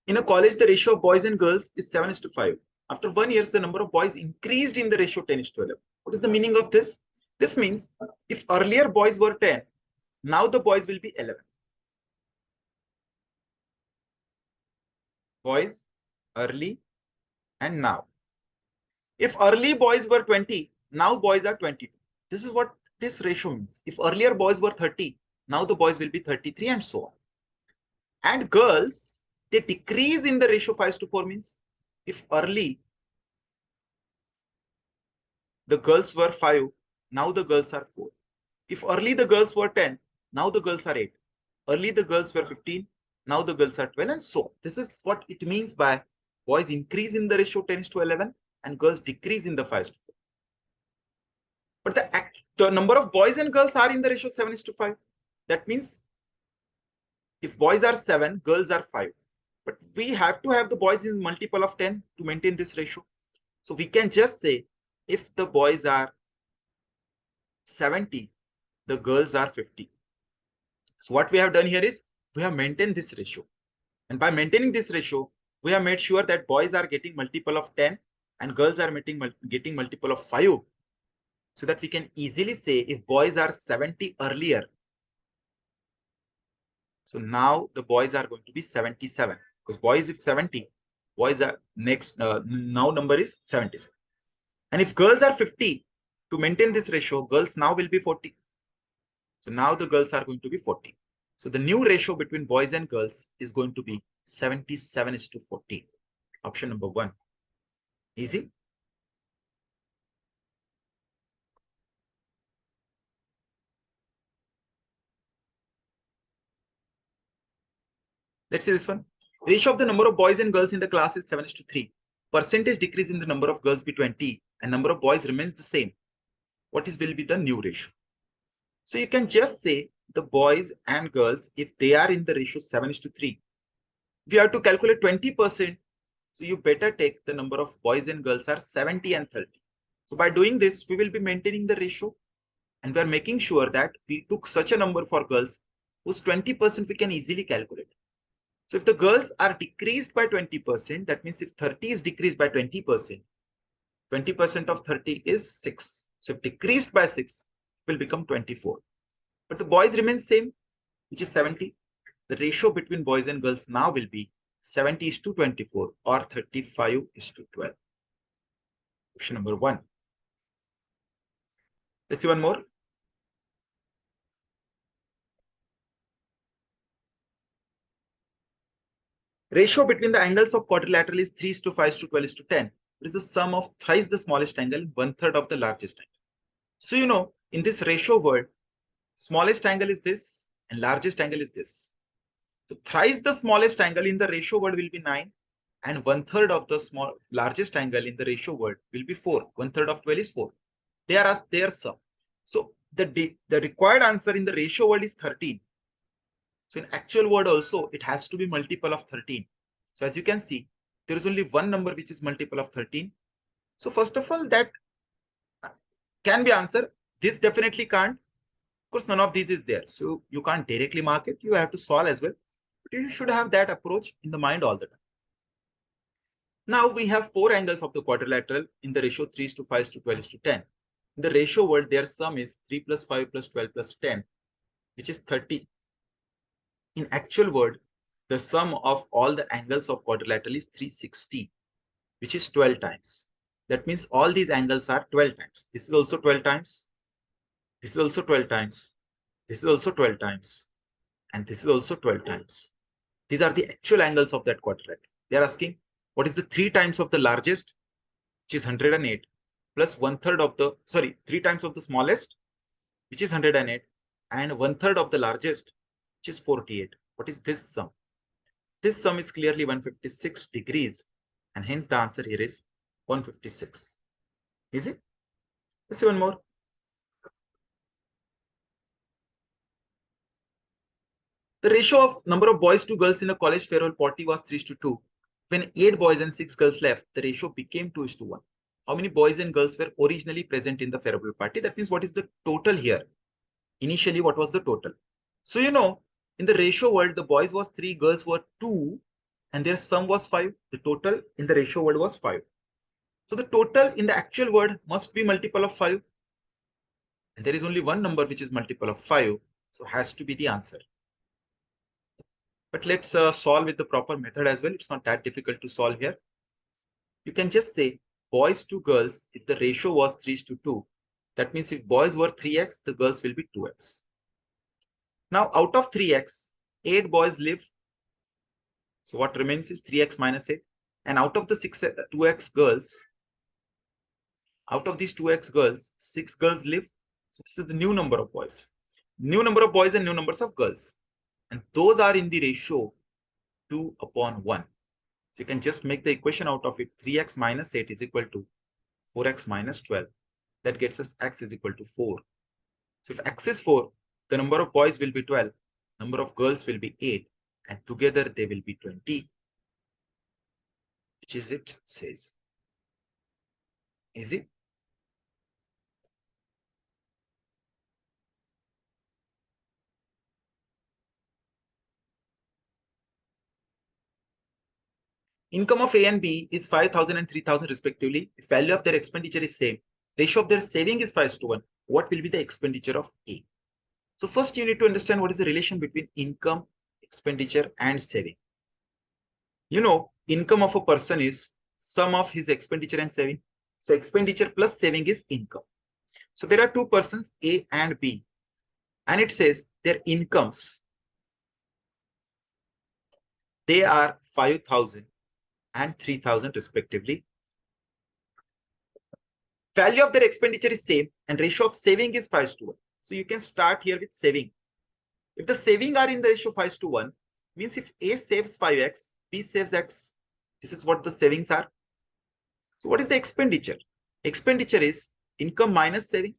In a college, the ratio of boys and girls is 7:5. After 1 year, the number of boys increased in the ratio 10:11. What is the meaning of this? This means if earlier boys were 10, now the boys will be 11. Boys, early, and now. If early boys were 20, now boys are 22. This is what this ratio means. If earlier boys were 30, now the boys will be 33 and so on. And girls, they decrease in the ratio 5:4 means if early the girls were 5, now the girls are 4. If early the girls were 10, now the girls are 8. Early the girls were 15, now the girls are 12 and so on. This is what it means by boys increase in the ratio 10:11 and girls decrease in the 5:4. But the number of boys and girls are in the ratio 7:5. That means if boys are 7, girls are 5. But we have to have the boys in multiple of 10 to maintain this ratio. So we can just say if the boys are 70, the girls are 50. So what we have done here is we have maintained this ratio. And by maintaining this ratio, we have made sure that boys are getting multiple of 10 and girls are getting multiple of 5. So that we can easily say if boys are 70 earlier, so now the boys are going to be 77. Because boys if 70, boys are next, now number is 77. And if girls are 50, to maintain this ratio, girls now will be 40. So now the girls are going to be 40. So the new ratio between boys and girls is going to be 77:40. Option number 1. Easy. Let's see this one. Ratio of the number of boys and girls in the class is 7:3. Percentage decrease in the number of girls be 20 and number of boys remains the same. What will be the new ratio? So you can just say the boys and girls, if they are in the ratio 7:3, we have to calculate 20%. So you better take the number of boys and girls are 70 and 30. So by doing this, we will be maintaining the ratio and we are making sure that we took such a number for girls whose 20% we can easily calculate. So if the girls are decreased by 20%, that means if 30 is decreased by 20%, 20% of 30 is 6. So if decreased by 6, it will become 24. But the boys remain same, which is 70. The ratio between boys and girls now will be 70:24 or 35:12. Option number 1. Let's see one more. Ratio between the angles of quadrilateral is 3:5:12:10. It is the sum of thrice the smallest angle and 1/3 of the largest angle. So you know, in this ratio word, smallest angle is this and largest angle is this. So thrice the smallest angle in the ratio word will be 9 and 1/3 of the largest angle in the ratio word will be 4. 1/3 of 12 is 4. They are asked their sum. So the required answer in the ratio word is 13. So in actual word also, it has to be multiple of 13. So as you can see, there is only one number which is multiple of 13. So first of all, that can be answered. This definitely can't. Of course, none of these is there. So you can't directly mark it. You have to solve as well. But you should have that approach in the mind all the time. Now we have four angles of the quadrilateral in the ratio 3:5:12:10. In the ratio world, their sum is 3 plus 5 plus 12 plus 10, which is 30. In actual world, the sum of all the angles of quadrilateral is 360, which is 12 times. That means all these angles are 12 times. This is also 12 times. This is also 12 times. This is also 12 times. And this is also 12 times. These are the actual angles of that quadrilateral. They are asking, what is the 3 times of the largest, which is 108, plus 1/3 of the, 3 times of the smallest, which is 108, and 1/3 of the largest, which is 48. What is this sum? This sum is clearly 156 degrees, and hence the answer here is 156. Is it? Let's see one more. The ratio of number of boys to girls in a college farewell party was 3:2. When 8 boys and 6 girls left, the ratio became 2:1. How many boys and girls were originally present in the farewell party? That means what is the total here? Initially, what was the total? So, in the ratio world, the boys was 3, girls were 2, and their sum was 5. The total in the ratio world was 5. So the total in the actual world must be multiple of 5. And there is only one number which is multiple of 5. So has to be the answer. But let's solve with the proper method as well. It's not that difficult to solve here. You can just say boys to girls, if the ratio was 3:2, that means if boys were 3x, the girls will be 2x. Now out of 3x, 8 boys live. So what remains is 3x minus 8. And out of the 2x girls, out of these 2x girls, 6 girls live. So this is the new number of boys. New number of boys and new numbers of girls. And those are in the ratio 2/1. So you can just make the equation out of it. 3x minus 8 is equal to 4x minus 12. That gets us x is equal to 4. So if x is 4, the number of boys will be 12. Number of girls will be 8. And together they will be 20. Which is it says. Is it? Income of A and B is 5,000 and 3,000 respectively. If value of their expenditure is same, ratio of their saving is 5:1. What will be the expenditure of A? So first you need to understand what is the relation between income, expenditure, and saving. Income of a person is sum of his expenditure and saving. So expenditure plus saving is income. So there are two persons, A and B, and it says their incomes, they are 5,000 and 3,000 respectively. Value of their expenditure is same and ratio of saving is 5:1. So you can start here with saving. If the saving are in the ratio 5:1, means if A saves 5x, B saves x. This is what the savings are. So what is the expenditure? Expenditure is income minus saving.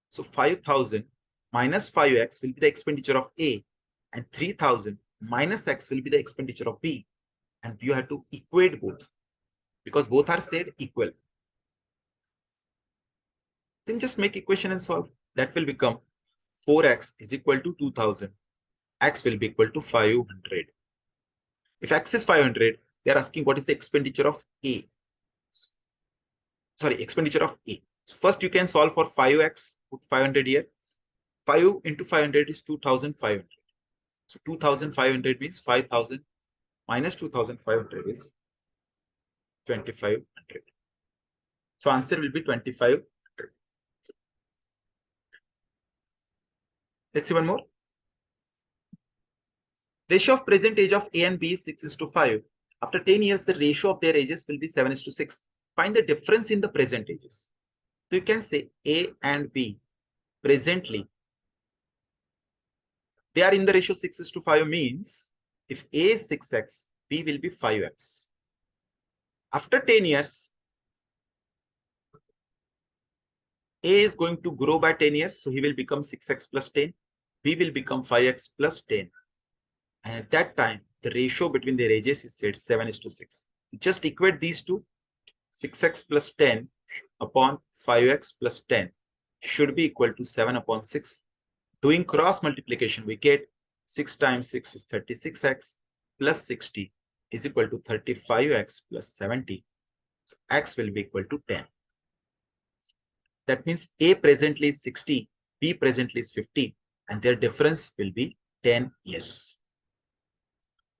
So 5,000 minus 5x will be the expenditure of A, and 3,000 minus x will be the expenditure of B. And you have to equate both because both are said equal. Then just make equation and solve. That will become 4x is equal to 2,000. X will be equal to 500. If x is 500, they are asking what is the expenditure of A. Sorry, expenditure of A. So first you can solve for 5x, put 500 here. 5 into 500 is 2,500. So 2,500 means 5,000 minus 2,500 is 2,500. So answer will be 2,500. Let's see one more. Ratio of present age of A and B is 6:5. After 10 years, the ratio of their ages will be 7:6. Find the difference in the present ages. So you can say A and B presently, they are in the ratio 6:5 means if A is 6x, B will be 5x. After 10 years, A is going to grow by 10 years, so he will become 6x plus 10. B will become 5x plus 10. And at that time, the ratio between their ages is said 7:6. Just equate these two. 6x plus 10 upon 5x plus 10 should be equal to 7/6. Doing cross multiplication, we get 6 times 6 is 36x plus 60 is equal to 35x plus 70. So x will be equal to 10. That means A presently is 60, B presently is 50, and their difference will be 10 years.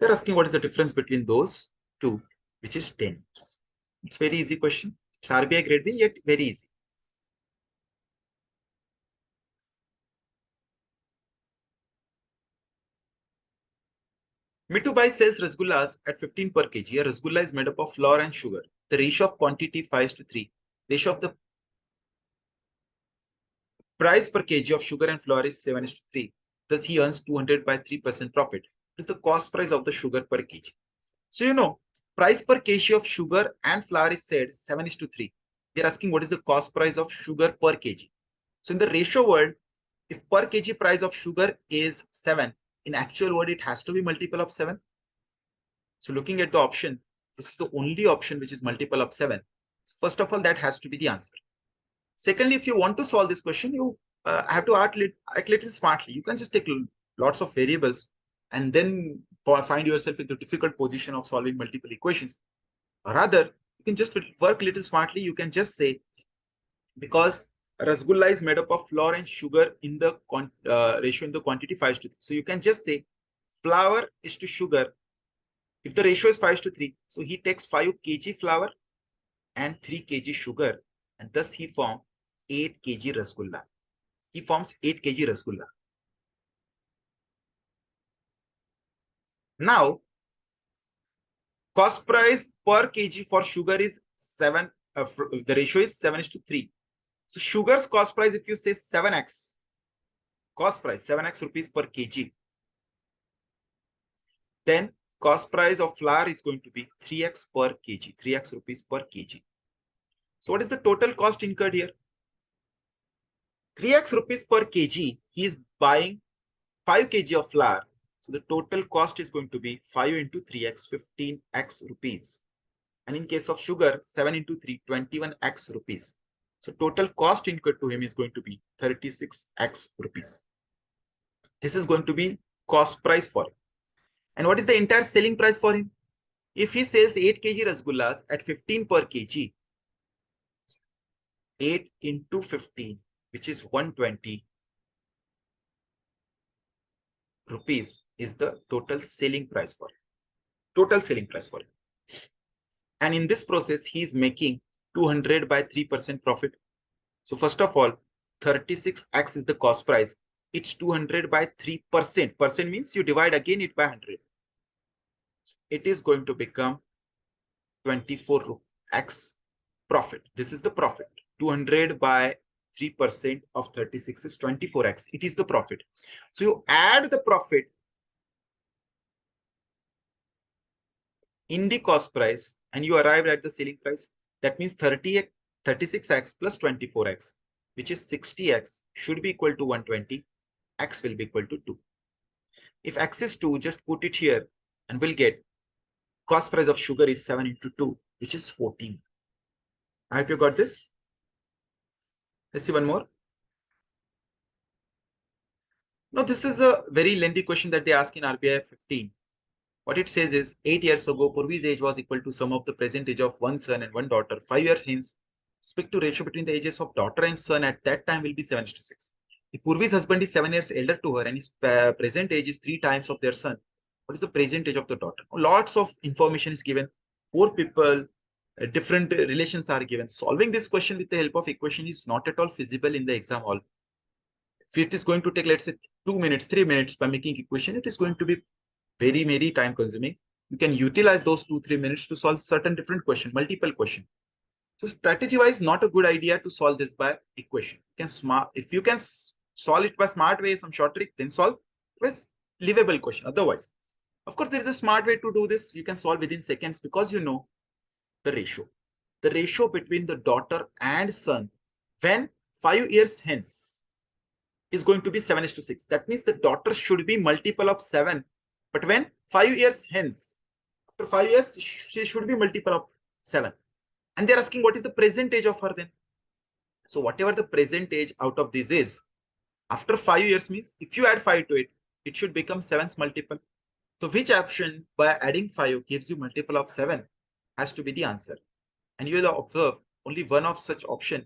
They're asking what is the difference between those two, which is 10 years. It's very easy question. It's RBI grade B, yet very easy. Mitubai sells rasgullas at 15 per kg. A rasgulla is made up of flour and sugar. The ratio of quantity 5:3. Ratio of the price per kg of sugar and flour is 7:3. Thus, he earns 200 by 3% profit. What is the cost price of the sugar per kg? So, you know, price per kg of sugar and flour is said 7:3. They're asking what is the cost price of sugar per kg. So, in the ratio world, if per kg price of sugar is 7, in actual world, it has to be multiple of 7. So, looking at the option, this is the only option which is multiple of 7. So first of all, that has to be the answer. Secondly, if you want to solve this question, you have to act little smartly. You can just take lots of variables and then find yourself in the difficult position of solving multiple equations. Or rather, you can just work little smartly. You can just say, because rasgulla is made up of flour and sugar in the ratio in the quantity 5:3. So you can just say flour is to sugar. If the ratio is 5:3, so he takes 5 kg flour and 3 kg sugar, and thus he forms 8 kg rasgulla. He forms 8 kg rasgulla. Now, cost price per kg for sugar is 7. The ratio is 7:3. So sugar's cost price, if you say 7x, cost price 7x rupees per kg, then cost price of flour is going to be 3x per kg, 3x rupees per kg. So what is the total cost incurred here? 3x rupees per kg, he is buying 5 kg of flour. So the total cost is going to be 5 into 3x, 15x rupees. And in case of sugar, 7 into 3, 21x rupees. So total cost incurred to him is going to be 36x rupees. This is going to be cost price for him. And what is the entire selling price for him? If he sells 8 kg rasgullas at 15 per kg, 8 into 15, which is 120 rupees, is the total selling price for him. Total selling price for him. And in this process, he is making 200 by 3% profit. So first of all, 36x is the cost price. It's 200 by 3%. Percent means you divide again it by 100. So it is going to become 24x profit. This is the profit. 200 by 3% of 36 is 24x. It is the profit. So you add the profit in the cost price and you arrive at the selling price. That means 36x plus 24x, which is 60x, should be equal to 120. X will be equal to 2. If x is 2, just put it here and we'll get cost price of sugar is 7 into 2, which is 14. I hope you got this. Let's see one more. Now, this is a very lengthy question that they ask in RBI 15. What it says is, 8 years ago, Purvi's age was equal to sum of the present age of one son and one daughter. 5 years hence, expect to ratio between the ages of daughter and son at that time will be 7:6. If Purvi's husband is 7 years elder to her and his present age is 3 times of their son, what is the present age of the daughter? Lots of information is given. 4 people, different relations are given. Solving this question with the help of equation is not at all feasible in the exam hall. If it is going to take, let's say, 2 minutes, 3 minutes by making equation, it is going to be very, very time consuming. You can utilize those 2-3 minutes to solve certain different question, multiple question. So strategy wise, not a good idea to solve this by equation. If you can solve it by smart way, some short trick, then solve with livable question. Otherwise, of course, there is a smart way to do this. You can solve within seconds because you know the ratio. The ratio between the daughter and son when 5 years hence is going to be 7:6. That means the daughter should be multiple of 7. But when 5 years hence, after 5 years, she should be multiple of 7. And they're asking what is the present age of her then. So whatever the present age out of this is, after 5 years means if you add 5 to it, it should become 7's multiple. So which option by adding 5 gives you multiple of 7 has to be the answer. And you will observe only one of such option.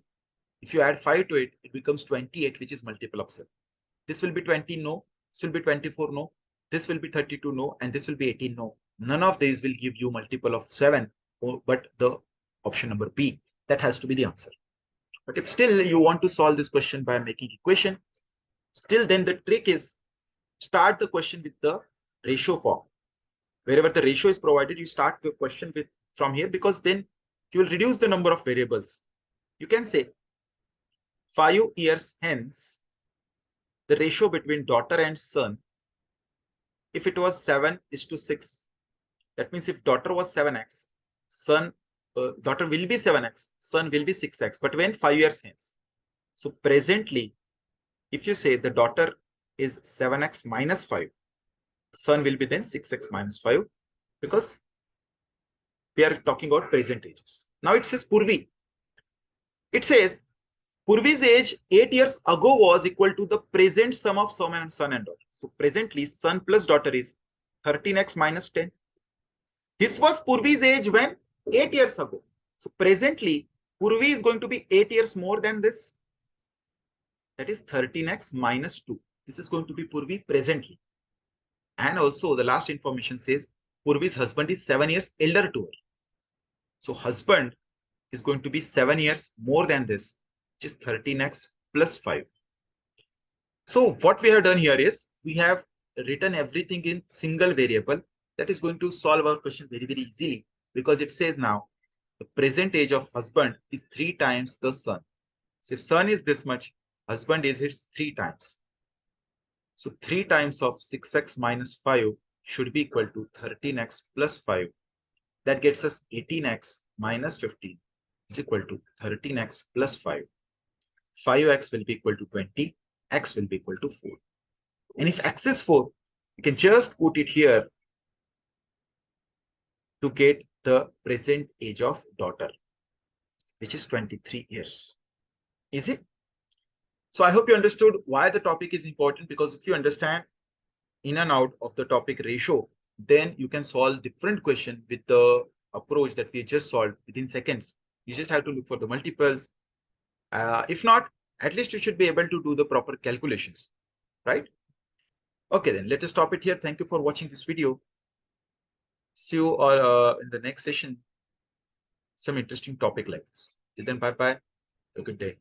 If you add 5 to it, it becomes 28, which is multiple of 7. This will be 20, no. This will be 24, no. This will be 32, no. And this will be 18, no. None of these will give you multiple of 7, but the option number B, that has to be the answer. But if still you want to solve this question by making equation, still then the trick is start the question with the ratio form. Wherever the ratio is provided, you start the question with from here, because then you will reduce the number of variables. You can say 5 years hence, the ratio between daughter and son, if it was 7:6, that means if daughter was 7x, son, daughter will be 7x, son will be 6x, but when 5 years hence. So presently, if you say the daughter is 7x minus 5, son will be then 6x minus 5, because we are talking about present ages. Now it says Purvi. It says Purvi's age 8 years ago was equal to the present sum of son and daughter. So presently, son plus daughter is 13x minus 10. This was Purvi's age when? 8 years ago. So presently, Purvi is going to be 8 years more than this. That is 13x minus 2. This is going to be Purvi presently. And also the last information says Purvi's husband is 7 years elder to her. So husband is going to be 7 years more than this, which is 13x plus 5. So what we have done here is we have written everything in single variable. That is going to solve our question very, very easily, because it says now the present age of husband is 3 times the son. So if son is this much, husband is its 3 times. So 3 times of 6x minus 5 should be equal to 13x plus 5. That gets us 18x minus 15 is equal to 13x plus 5. 5x will be equal to 20. X will be equal to 4. And if x is 4, you can just put it here to get the present age of daughter, which is 23 years. Is it? So I hope you understood why the topic is important, because if you understand in and out of the topic ratio, then you can solve different question with the approach that we just solved within seconds. You just have to look for the multiples. If not, at least you should be able to do the proper calculations, right? Okay, then let us stop it here. Thank you for watching this video. See you all in the next session. Some interesting topic like this. Till then, bye-bye. Have a good day.